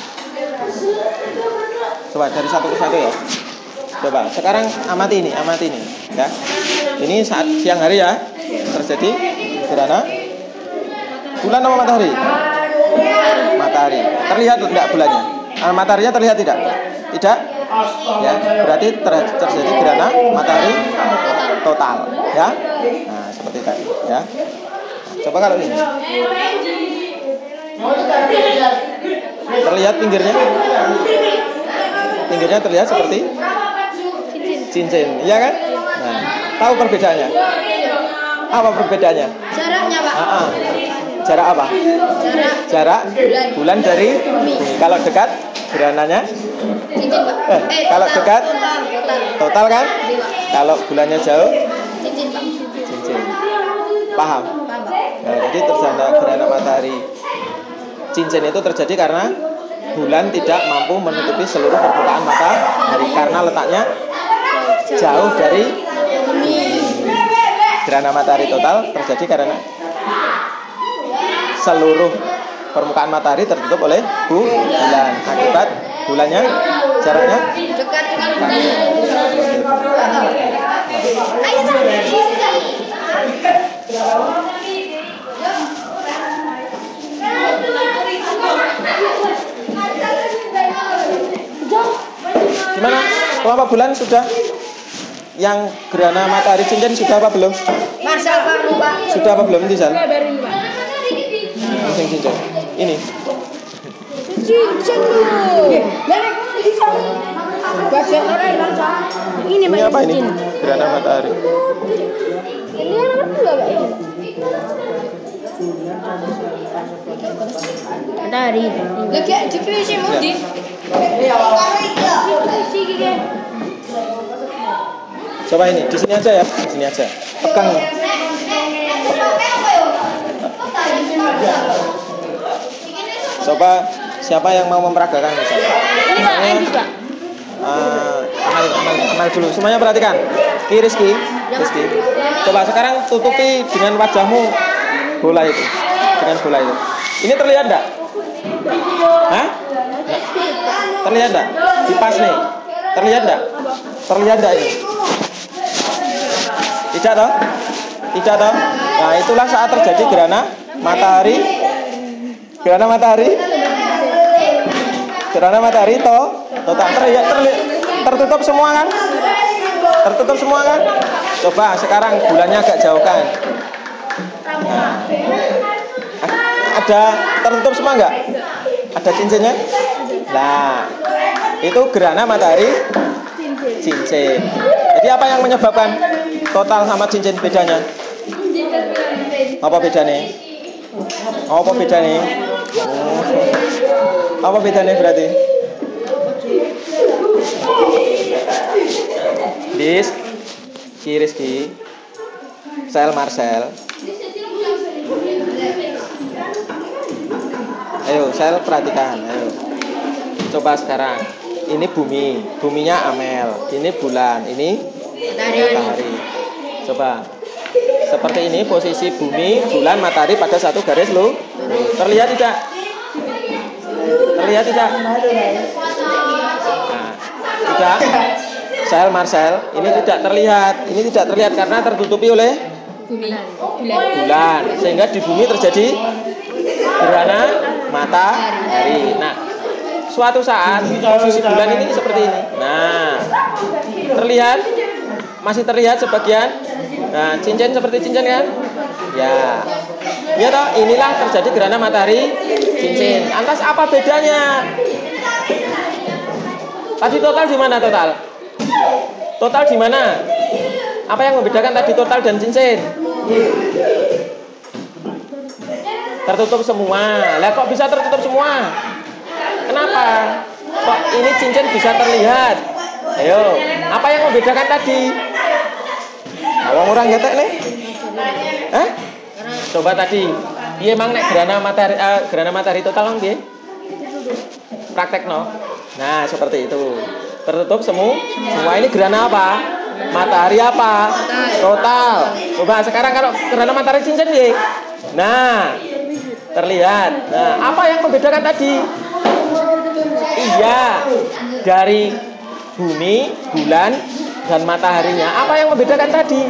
Coba dari satu ke satu ya. Coba sekarang amati ini, ya. Ini saat siang hari ya, terjadi gerhana bulan atau matahari? Matahari. Terlihat tidak bulannya? Mataharinya terlihat tidak? Tidak? Ya, berarti terjadi gerhana matahari total, ya. Nah, seperti tadi, ya. Nah, coba kalau ini. Terlihat pinggirnya? Pinggirnya terlihat seperti cincin, iya kan? Nah, tahu perbedaannya? Apa perbedaannya? Jaraknya Pak. Jarak apa? Jarak bulan dari bumi. Kalau dekat gerhananya? Cincin Pak. Kalau dekat total kan? Kalau bulannya jauh? Cincin Pak. Cincin. Paham? Nah, jadi terjadi gerhana matahari cincin itu terjadi karena bulan tidak mampu menutupi seluruh permukaan matahari karena letaknya jauh dari bumi. Gerhana matahari total terjadi karena seluruh permukaan matahari tertutup oleh bulan. Akibat bulannya jaraknya Dekat dengan bumi. Gimana? Kelompok bulan sudah? Yang gerhana matahari cincin sudah apa belum? Marcel Pak. Sudah apa belum Tizal? Baru Pak. Cincin. Ini. Cincin loh. Bagian orang hilang Pak. Ini apa ini? Gerhana matahari. Ini nomor 2 Pak. Matahari. Lagi dikisi mudi. Coba ini, di sini aja ya, di sini aja. Pegang. Coba siapa yang mau memperagakan misalnya? Ini Pak. Amal dulu. Semuanya perhatikan. Rizky. Coba sekarang tutupi dengan wajahmu bola itu. Dengan bola itu. Ini terlihat enggak? Hah? Terlihat enggak? Dipas nih. Terlihat enggak? Terlihat enggak ini? Tidak toh? Tidak toh? Nah, itulah saat terjadi gerhana matahari. Gerhana matahari total tertutup semua kan? Tertutup semua kan? Coba sekarang bulannya agak jauhkan. Nah, ada tertutup semua enggak? Ada cincinnya? Nah, itu gerhana matahari cincin. Jadi apa yang menyebabkan total sama cincin bedanya? Apa bedanya? Apa bedanya? Apa bedanya berarti? Rizky, Marcel. Ayo, Sel perhatikan. Ayo. Coba sekarang. Ini buminya Amel. Ini bulan, ini matahari. Coba. Seperti ini posisi bumi, bulan, matahari pada satu garis lu. Terlihat tidak? Nah, tidak? Marcel, ini tidak terlihat. Ini tidak terlihat karena tertutupi oleh bulan. Sehingga di bumi terjadi gerhana matahari. Nah, suatu saat posisi bulan ini seperti ini. Nah, terlihat? Masih terlihat sebagian? Nah, cincin seperti cincin kan? Ya. Ya toh, inilah terjadi gerhana matahari cincin. Lantas apa bedanya? Tadi total di mana total? Total di mana? Apa yang membedakan tadi total dan cincin? Tertutup semua. Lah kok bisa tertutup semua? Kenapa? Kok ini cincin bisa terlihat? Ayo, apa yang membedakan tadi? Awang orang ngetek nih? Hah? Coba tadi. Iya emang nek gerhana matahari total nang nggih? Praktek no. Nah, seperti itu. Tertutup semua ini gerhana apa? Matahari apa? Total. Coba sekarang kalau gerhana matahari cincin nggih. Nah, terlihat. Nah, apa yang membedakan tadi? Iya, dari bumi, bulan, dan mataharinya. Apa yang membedakan tadi?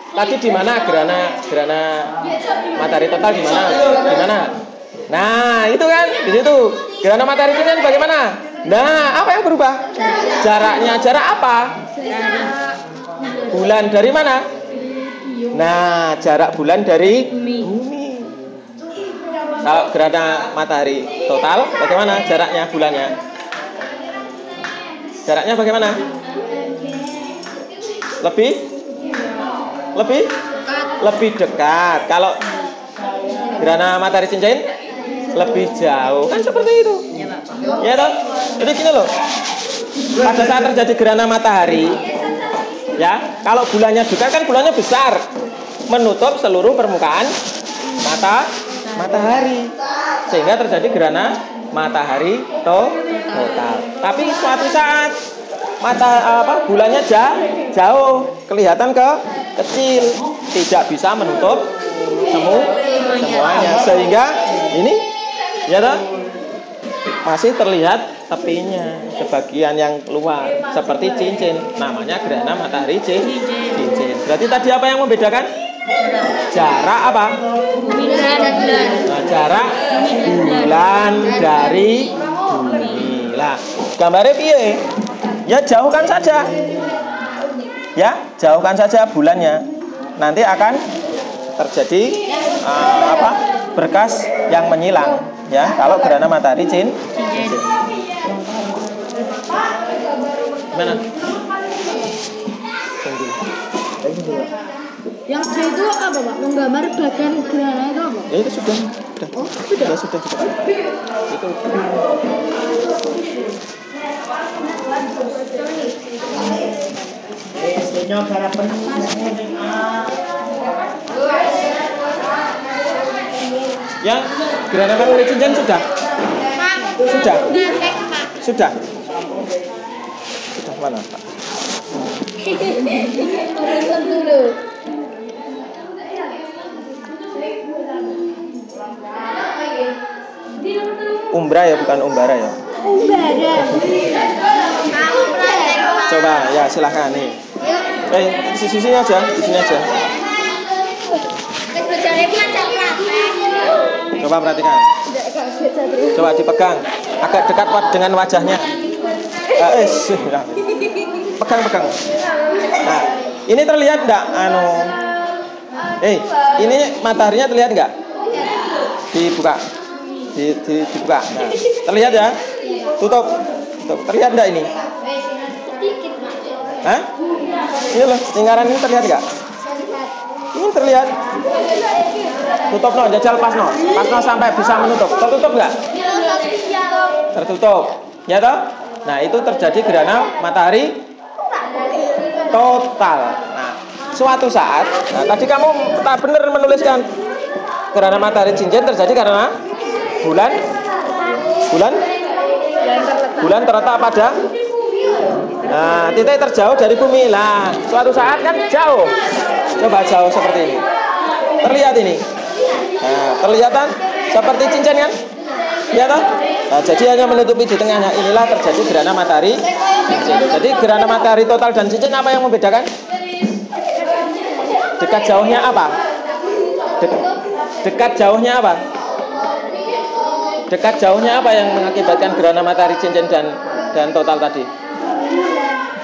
Tadi di mana gerhana matahari total di mana? Di mana? Nah, itu kan di situ. Gerhana matahari itu kan bagaimana? Nah, apa yang berubah? Jaraknya. Jarak apa? Bulan dari mana? Nah, jarak bulan dari bumi. Kalau gerhana matahari total, bagaimana jaraknya bulannya? Jaraknya bagaimana? Lebih dekat. Kalau gerhana matahari cincin lebih jauh. Kan seperti itu. Ya toh? Jadi gini loh. Pada saat terjadi gerhana matahari, ya, kalau bulannya dekat kan bulannya besar, menutup seluruh permukaan matahari, sehingga terjadi gerhana matahari total. Tapi suatu saat bulannya jauh, kelihatan kecil, tidak bisa menutup semuanya, sehingga ini ya toh, masih terlihat tepinya, sebagian yang keluar seperti cincin, namanya gerhana matahari cincin. Berarti tadi apa yang membedakan? Jarak apa? Nah, jarak bulan dari bumi. Lah, gambarnya piye? Ya jauhkan saja. Ya, jauhkan saja bulannya. Nanti akan terjadi berkas yang menyilang, ya, kalau gerhana matahari cincin. Mana? Yang C itu apa, Pak? Menggambar bagian gerhana itu apa? Ya itu sudah. Oh, sudah. Sudah. Itu. Yang gerhana matahari cincin sudah. Sudah mana, Pak? Umbra ya, bukan umbara ya. Coba ya, silahkan nih. Di sini aja. Coba perhatikan. Coba dipegang, agak dekat dengan wajahnya. Pegang. Nah, ini terlihat enggak? Ini mataharinya terlihat enggak? Dibuka. Dibuka. Nah, terlihat ya? Tutup. Terlihat enggak ini? Hah? Ini loh, lingkaran ini terlihat enggak? Ini terlihat. Tutup no, jajal pas no sampai bisa menutup. Tertutup enggak? Tertutup. Ya toh? Nah, itu terjadi gerhana matahari total. Nah, suatu saat, tadi kamu tak benar menuliskan gerhana matahari cincin terjadi karena bulan terletak pada titik terjauh dari bumi. Lah, suatu saat kan jauh. Coba jauh seperti ini. Terlihat ini. Nah, kelihatan seperti cincin kan? Ya toh? Nah, jadi hanya menutupi di tengahnya. Inilah terjadi gerhana matahari cincin. Jadi gerhana matahari total dan cincin apa yang membedakan? Dekat jauhnya apa? Dekat jauhnya apa? Dekat jauhnya apa yang mengakibatkan gerhana matahari cincin dan total tadi?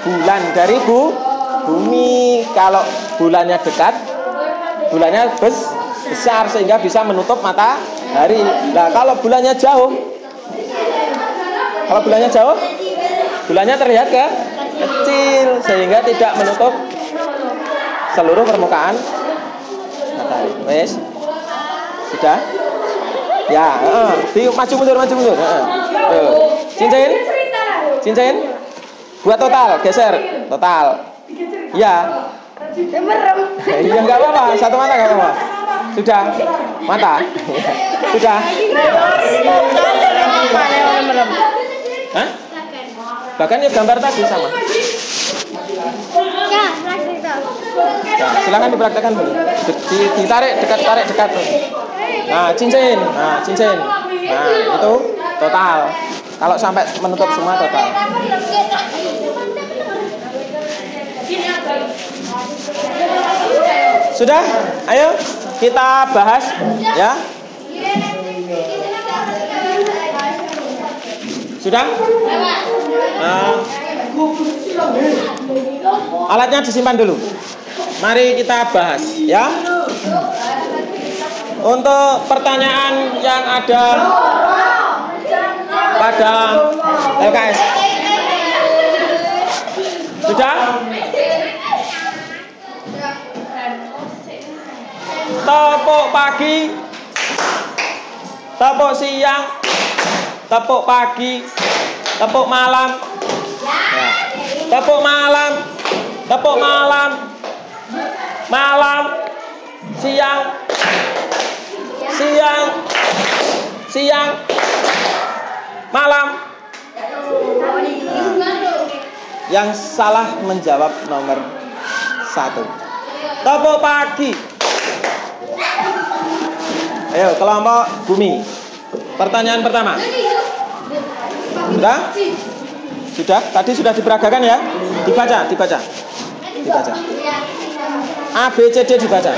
Bulan dari bumi. Kalau bulannya dekat, bulannya besar sehingga bisa menutup matahari. Nah, kalau bulannya jauh, bulannya terlihat kecil sehingga tidak menutup seluruh permukaan matahari. Wes, sudah? Ya, maju mundur. Cincin. Buat total, geser. Total. Ya. Ya enggak apa-apa, satu mata enggak apa-apa. Sudah. Mata. Sudah. Hah? Bahkan ya gambar tadi sama. Nah, silakan dipraktekkan dulu. Ditarik dekat. Nah, cincin. Nah, itu total. Kalau sampai menutup semua total. Sudah? Ayo kita bahas ya. Sudah? Nah, alatnya disimpan dulu. Mari kita bahas ya. Untuk pertanyaan yang ada pada LKS. Sudah? Tepuk pagi, tepuk siang, tepuk pagi, tepuk malam, tepuk malam, siang, malam. Yang salah menjawab nomor 1. Tepuk pagi. Ayo, kelompok bumi. Pertanyaan pertama. Sudah? Tadi sudah diperagakan ya? Dibaca. A, B, C, D dibaca.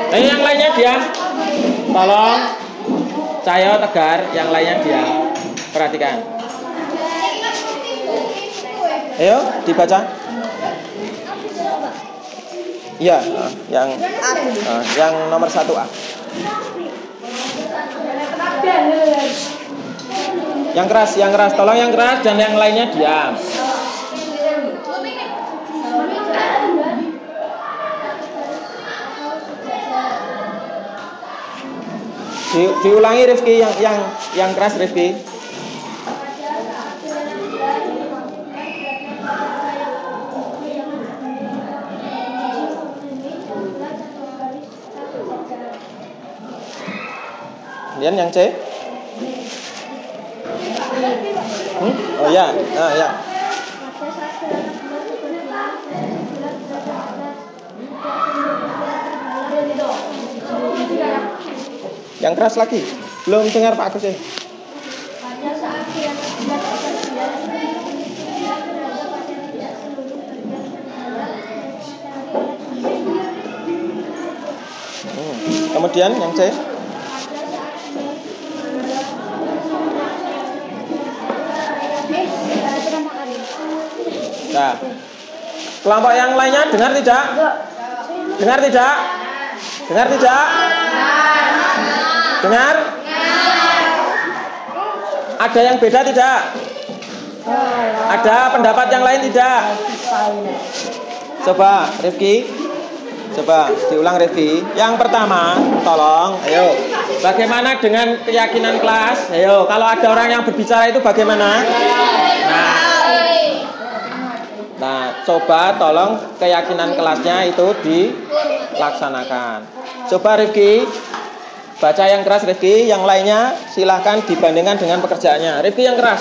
Yang lainnya diam. Tolong Cahyo Tegar, yang lainnya diam. Perhatikan. Ayo, dibaca. Iya, yang nomor 1A. Yang keras. Tolong yang keras dan yang lainnya diam. Diulangi Rifki, yang keras Rifki. Kemudian yang C. Oh ya, nah ya. Yang keras lagi. Belum dengar Pak Agus ya. Kemudian yang C. Nah, kelompok yang lainnya dengar tidak? Dengar? Ada yang beda tidak? Ada pendapat yang lain tidak? Coba Rifki. Coba diulang Rifki. Yang pertama, tolong, ayo. Bagaimana dengan keyakinan kelas? Ayo, kalau ada orang yang berbicara itu bagaimana? Nah, coba tolong keyakinan kelasnya itu dilaksanakan. Coba Rifki, baca yang keras Rifki, yang lainnya silahkan dibandingkan dengan pekerjaannya. Rifki yang keras.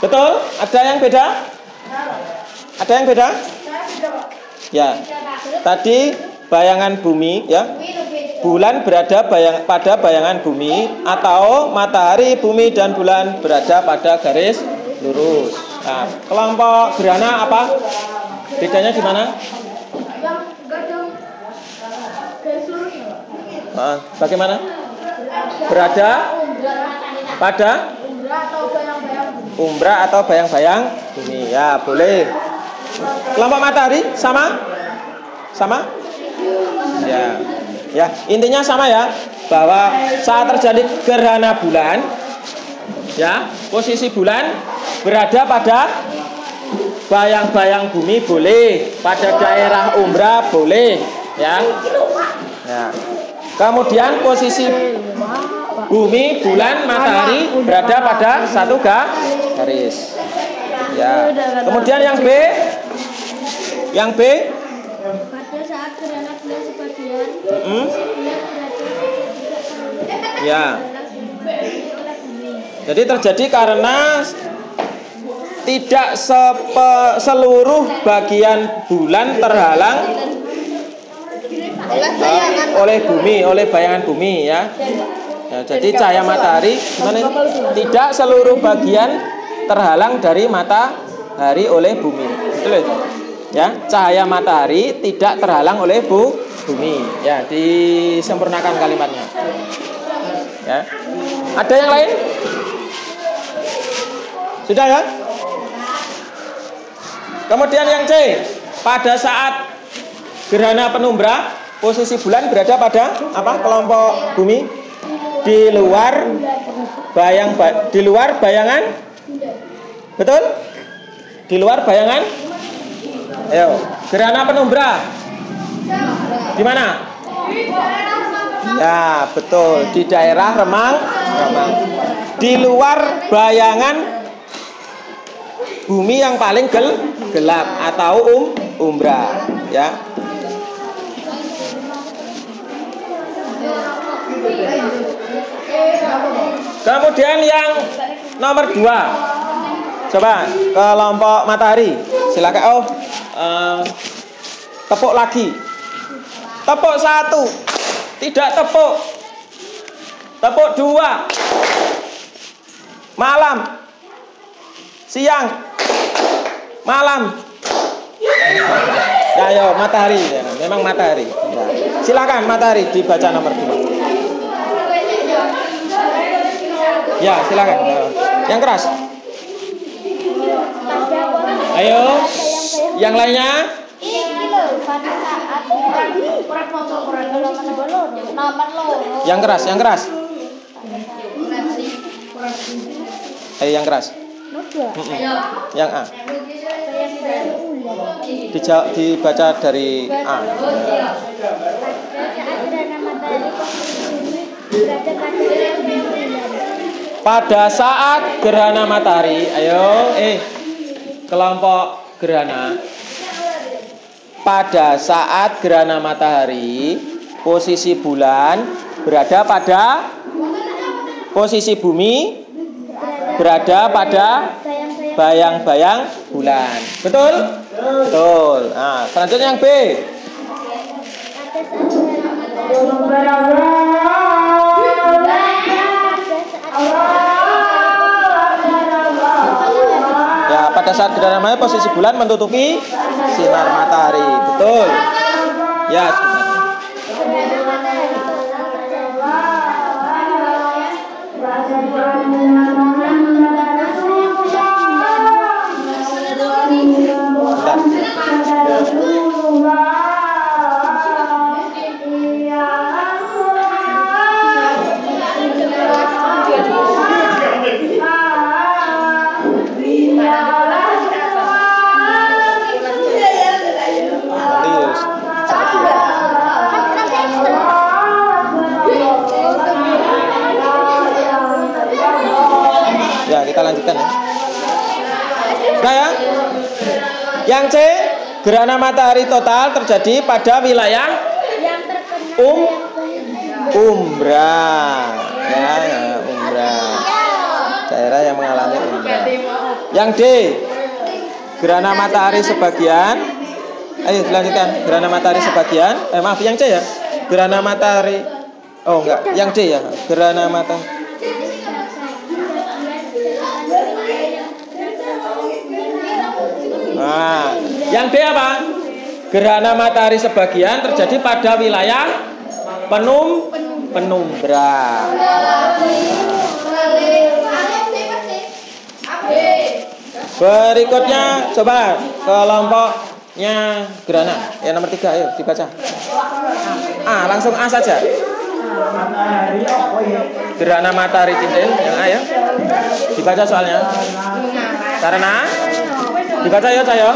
Betul? Ada yang beda? Ada yang beda? Ya. Tadi bayangan bumi ya. Bulan berada pada bayangan bumi atau matahari, bumi dan bulan berada pada garis lurus. Nah, kelompok gerhana apa? Bedanya di mana? Bagaimana? Berada pada umbra atau bayang-bayang bumi. Ya, boleh. Kelompok matahari sama? Sama? Ya. Ya, intinya sama ya, bahwa saat terjadi gerhana bulan, ya, posisi bulan berada pada bayang-bayang bumi boleh, pada daerah umbra boleh, ya. Ya. Kemudian posisi bumi, bulan, matahari berada pada satu garis. Ya. Kemudian yang B, yang B. Pada saat gerhana bulan sebagian, Ya. Jadi terjadi karena tidak seluruh bagian bulan terhalang oleh bumi, oleh bayangan bumi ya. Ya, jadi cahaya matahari gimana ini? Tidak seluruh bagian terhalang dari matahari oleh bumi. Betul itu? Ya, cahaya matahari tidak terhalang oleh bumi. Ya, disempurnakan kalimatnya. Ya. Ada yang lain? Sudah ya? Kemudian yang C, pada saat gerhana penumbra, posisi bulan berada pada apa? Kelompok bumi di luar bayangan. Betul? Di luar bayangan. Ayo, gerhana penumbra. Di mana? Ya, betul, di daerah remang. Di luar bayangan bumi yang paling gelap atau umbra, ya. Kemudian yang nomor 2. Coba kelompok matahari. Silakan. Tepuk lagi. Tepuk 1. Tidak tepuk. Tepuk 2. Malam. Siang. Malam. Ya, ayo matahari. Ya, memang matahari. Ya. Silakan matahari dibaca nomor 2. Ya, silakan. Yang keras. Ayo. Yang lainnya. Yang keras, yang keras. Ayo yang keras. Yang A. Dibaca dari A. Pada saat gerhana matahari, ayo, kelompok gerhana. Pada saat gerhana matahari, posisi bulan berada pada posisi bumi berada pada bayang-bayang bulan. Betul? Betul. Nah, selanjutnya yang B. Ya, pada saat gerhana matahari posisi bulan menutupi sinar matahari. Betul. Ya, sebentar. Ya, kita lanjutkan ya. Nah ya. Yang C, gerhana matahari total terjadi pada wilayah umbra. Ya, umbra. Daerah yang mengalami umbra. Yang D, gerhana matahari sebagian. Ayo dilanjutkan. Gerhana matahari sebagian. Maaf, yang C ya. Gerhana matahari. Oh enggak, yang D ya. Gerhana matahari. Nah, yang D apa? Gerhana matahari sebagian terjadi pada wilayah penumbra. Berikutnya coba kelompoknya gerhana. Yang nomor 3, ayo dibaca. Langsung A saja. Gerhana matahari cincin, yang A ya. Dibaca soalnya. Karena dibaca ya, saya.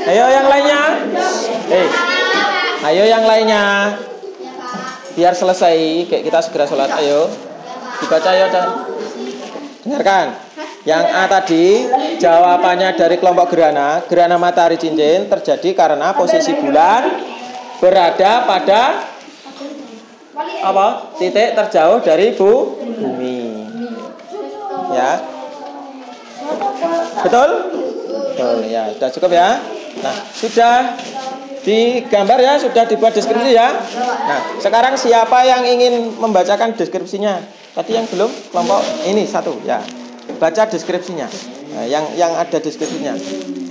Ayo yang lainnya. Ayo yang lainnya. Biar selesai, kayak kita segera sholat. Ayo dibaca ya, dengarkan. Yang A tadi jawabannya dari kelompok gerhana. Gerhana matahari cincin terjadi karena posisi bulan berada pada titik terjauh dari bumi. Ya, betul? Betul ya, sudah cukup ya. Nah, sudah digambar ya, sudah dibuat deskripsi ya. Nah, sekarang siapa yang ingin membacakan deskripsinya? Tadi yang belum, kelompok ini satu ya. Baca deskripsinya. Nah, yang ada deskripsinya.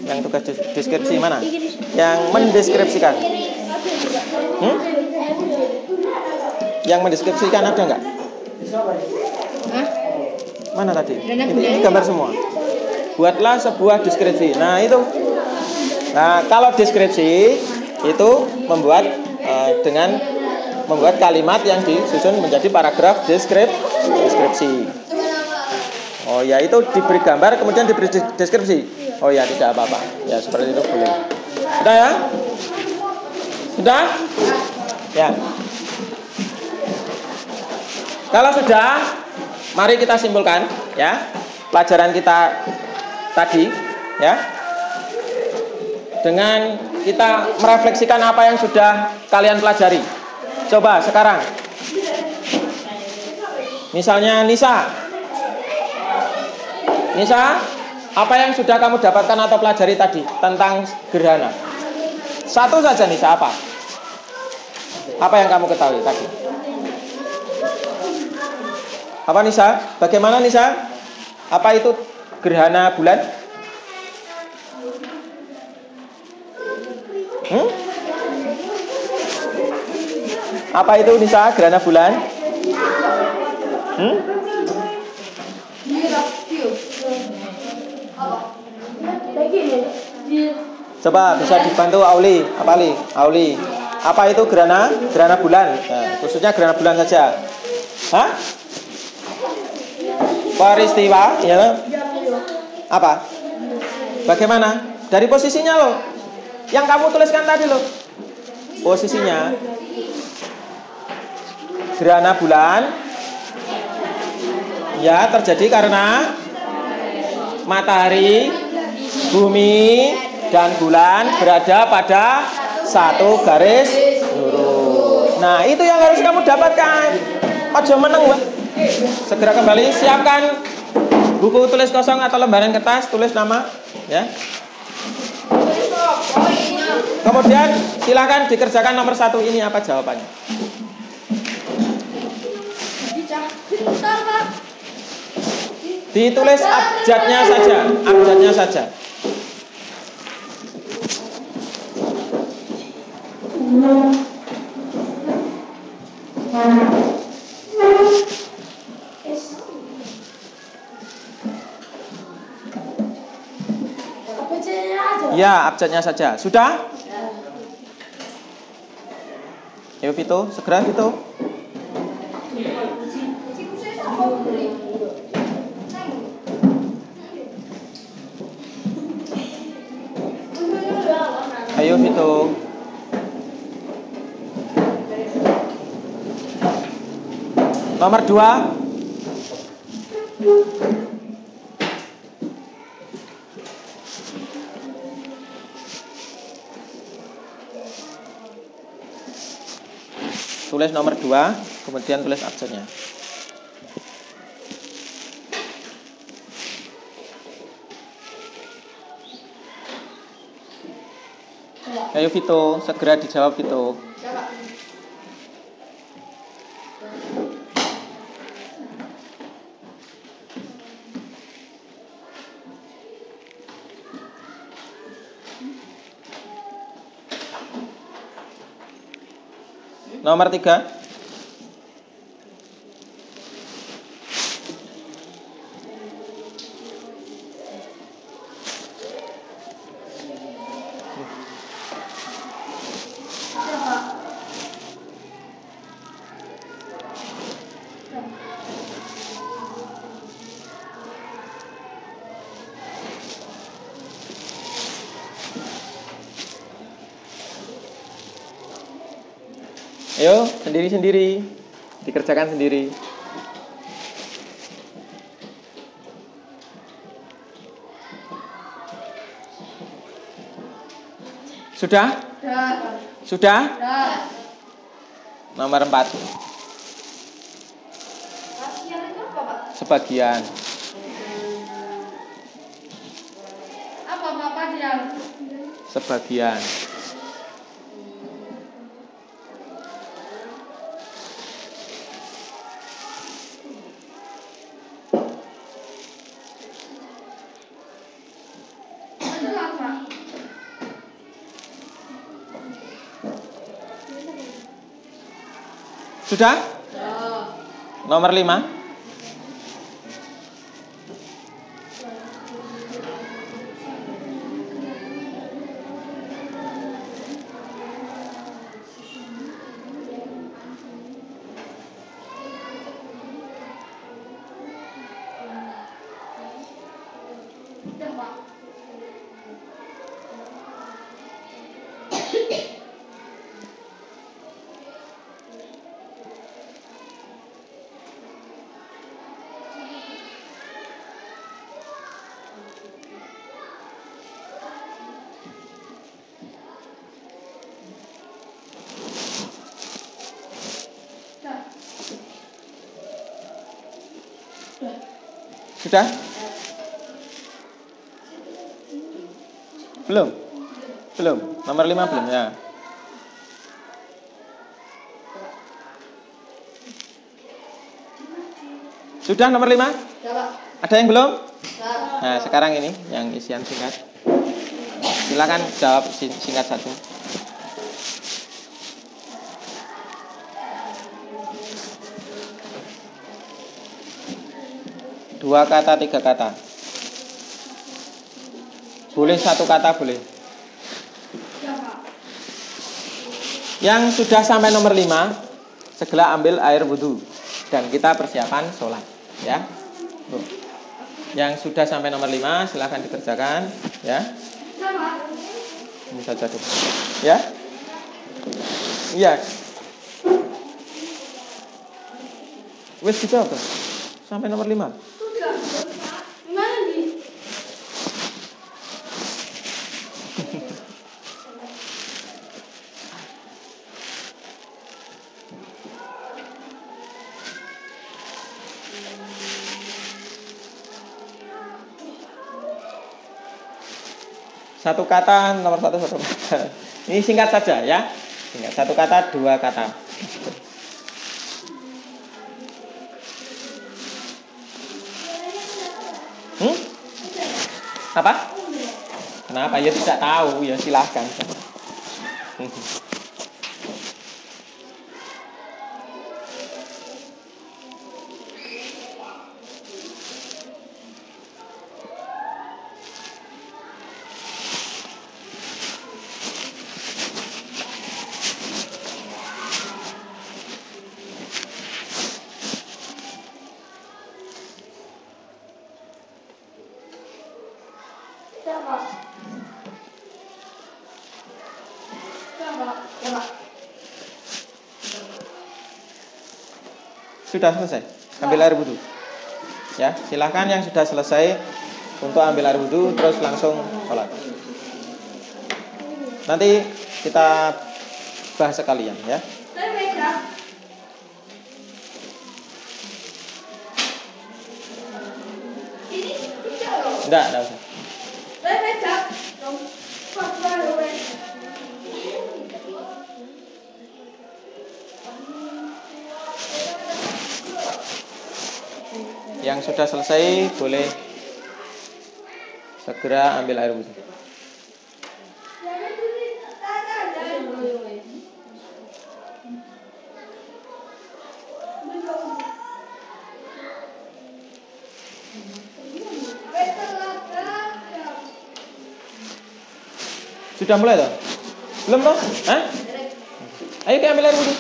Yang tugas deskripsi mana? Yang mendeskripsikan. Yang mendeskripsikan ada nggak? Mana tadi? Ini gambar semua. Buatlah sebuah deskripsi. Nah itu. Nah kalau deskripsi itu membuat dengan membuat kalimat yang disusun menjadi paragraf deskripsi. Oh ya, itu diberi gambar kemudian diberi deskripsi. Oh ya, tidak apa-apa. Ya seperti itu boleh. Sudah ya? Sudah? Ya. Kalau sudah, mari kita simpulkan ya pelajaran kita tadi ya. Dengan kita merefleksikan apa yang sudah kalian pelajari. Coba sekarang. Misalnya Nisa, apa yang sudah kamu dapatkan atau pelajari tadi tentang gerhana? Satu saja Nisa, apa? Apa yang kamu ketahui tadi? Apa Nisa? Bagaimana Nisa? Apa itu gerhana bulan? Apa itu Nisa, gerhana bulan? Coba bisa dibantu Auli. Auli. Apa itu gerhana bulan? Nah, khususnya gerhana bulan saja. Hah? Peristiwa, ya. Apa? Bagaimana? Dari posisinya loh. Yang kamu tuliskan tadi loh. Posisinya. Gerhana bulan ya terjadi karena matahari, bumi, dan bulan berada pada satu garis lurus. Nah, itu yang harus kamu dapatkan. Ojo meneng, Mbak. Segera kembali, siapkan buku tulis kosong atau lembaran kertas, tulis nama, ya. Kemudian silakan dikerjakan nomor 1 ini apa jawabannya. Ditulis abjadnya saja. Ya, abjadnya saja. Sudah? Ayo Vito, segera Vito. Ayo Vito. Nomor 2. Tulis nomor 2, kemudian tulis abjadnya. Ayo Vito, segera dijawab Vito. Nomor 3. Ayo, sendiri-sendiri. Dikerjakan sendiri. Sudah? Sudah? Nomor 4. Sebagian. Apa Bapak dia? Sebagian. Sudah? Nomor 5. Sudah? Belum? Belum. Nomor 5 belum ya? Sudah nomor 5? Ada yang belum? Nah, sekarang ini yang isian singkat. Silakan jawab singkat satu. Dua kata, 3 kata. Boleh 1 kata, boleh. Yang sudah sampai nomor 5, segera ambil air wudhu dan kita persiapan sholat, ya. Tuh. Yang sudah sampai nomor 5, silahkan dikerjakan, ya. Ini saja dulu, ya. Iya. Wes kita apa? Sampai nomor 5. Satu kata, nomor 1 satu kata. Ini singkat saja ya. Singkat 1 kata, 2 kata. Apa? Kenapa? Ya tidak tahu, ya silahkan. Sudah selesai. Ambil air wudhu. Ya, silahkan yang sudah selesai untuk ambil air wudhu terus langsung sholat. Nanti kita bahas sekalian ya. Enggak usah. Yang sudah selesai boleh segera ambil air wudhu. Sudah mulai toh? Belum toh? Hah? Ayo kita ambil air wudhu.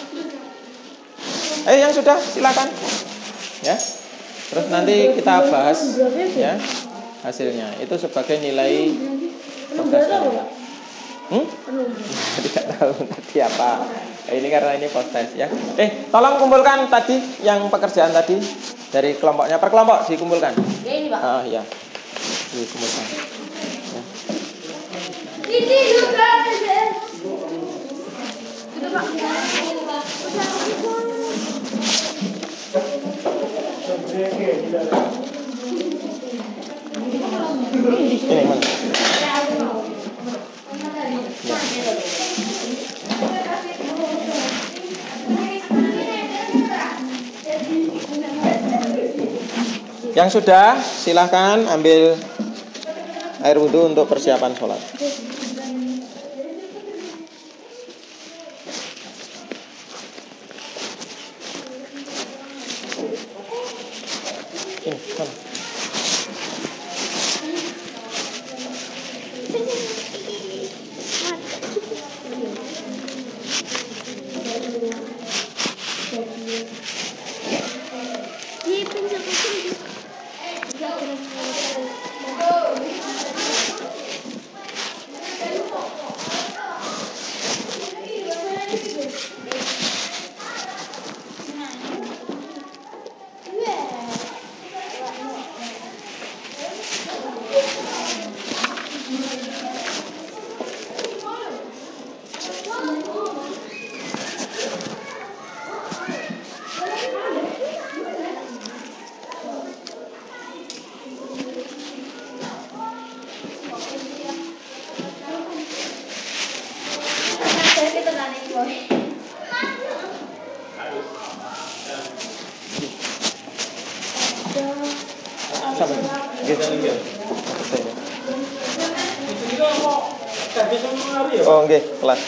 Ayo yang sudah silakan. Ya. Terus nanti kita bahas ya hasilnya. Itu sebagai nilai progresnya. Tidak tahu tadi apa. Ini karena ini post test ya. Tolong kumpulkan tadi yang pekerjaan tadi dari kelompoknya, per kelompok dikumpulkan. Ya ini Pak. Ah iya. Dikumpulkan. Ya. Ini juga. Itu Pak. Ini mana? Yang sudah silahkan ambil air wudhu untuk persiapan sholat. Ini mana? Oh, nggih, kelas.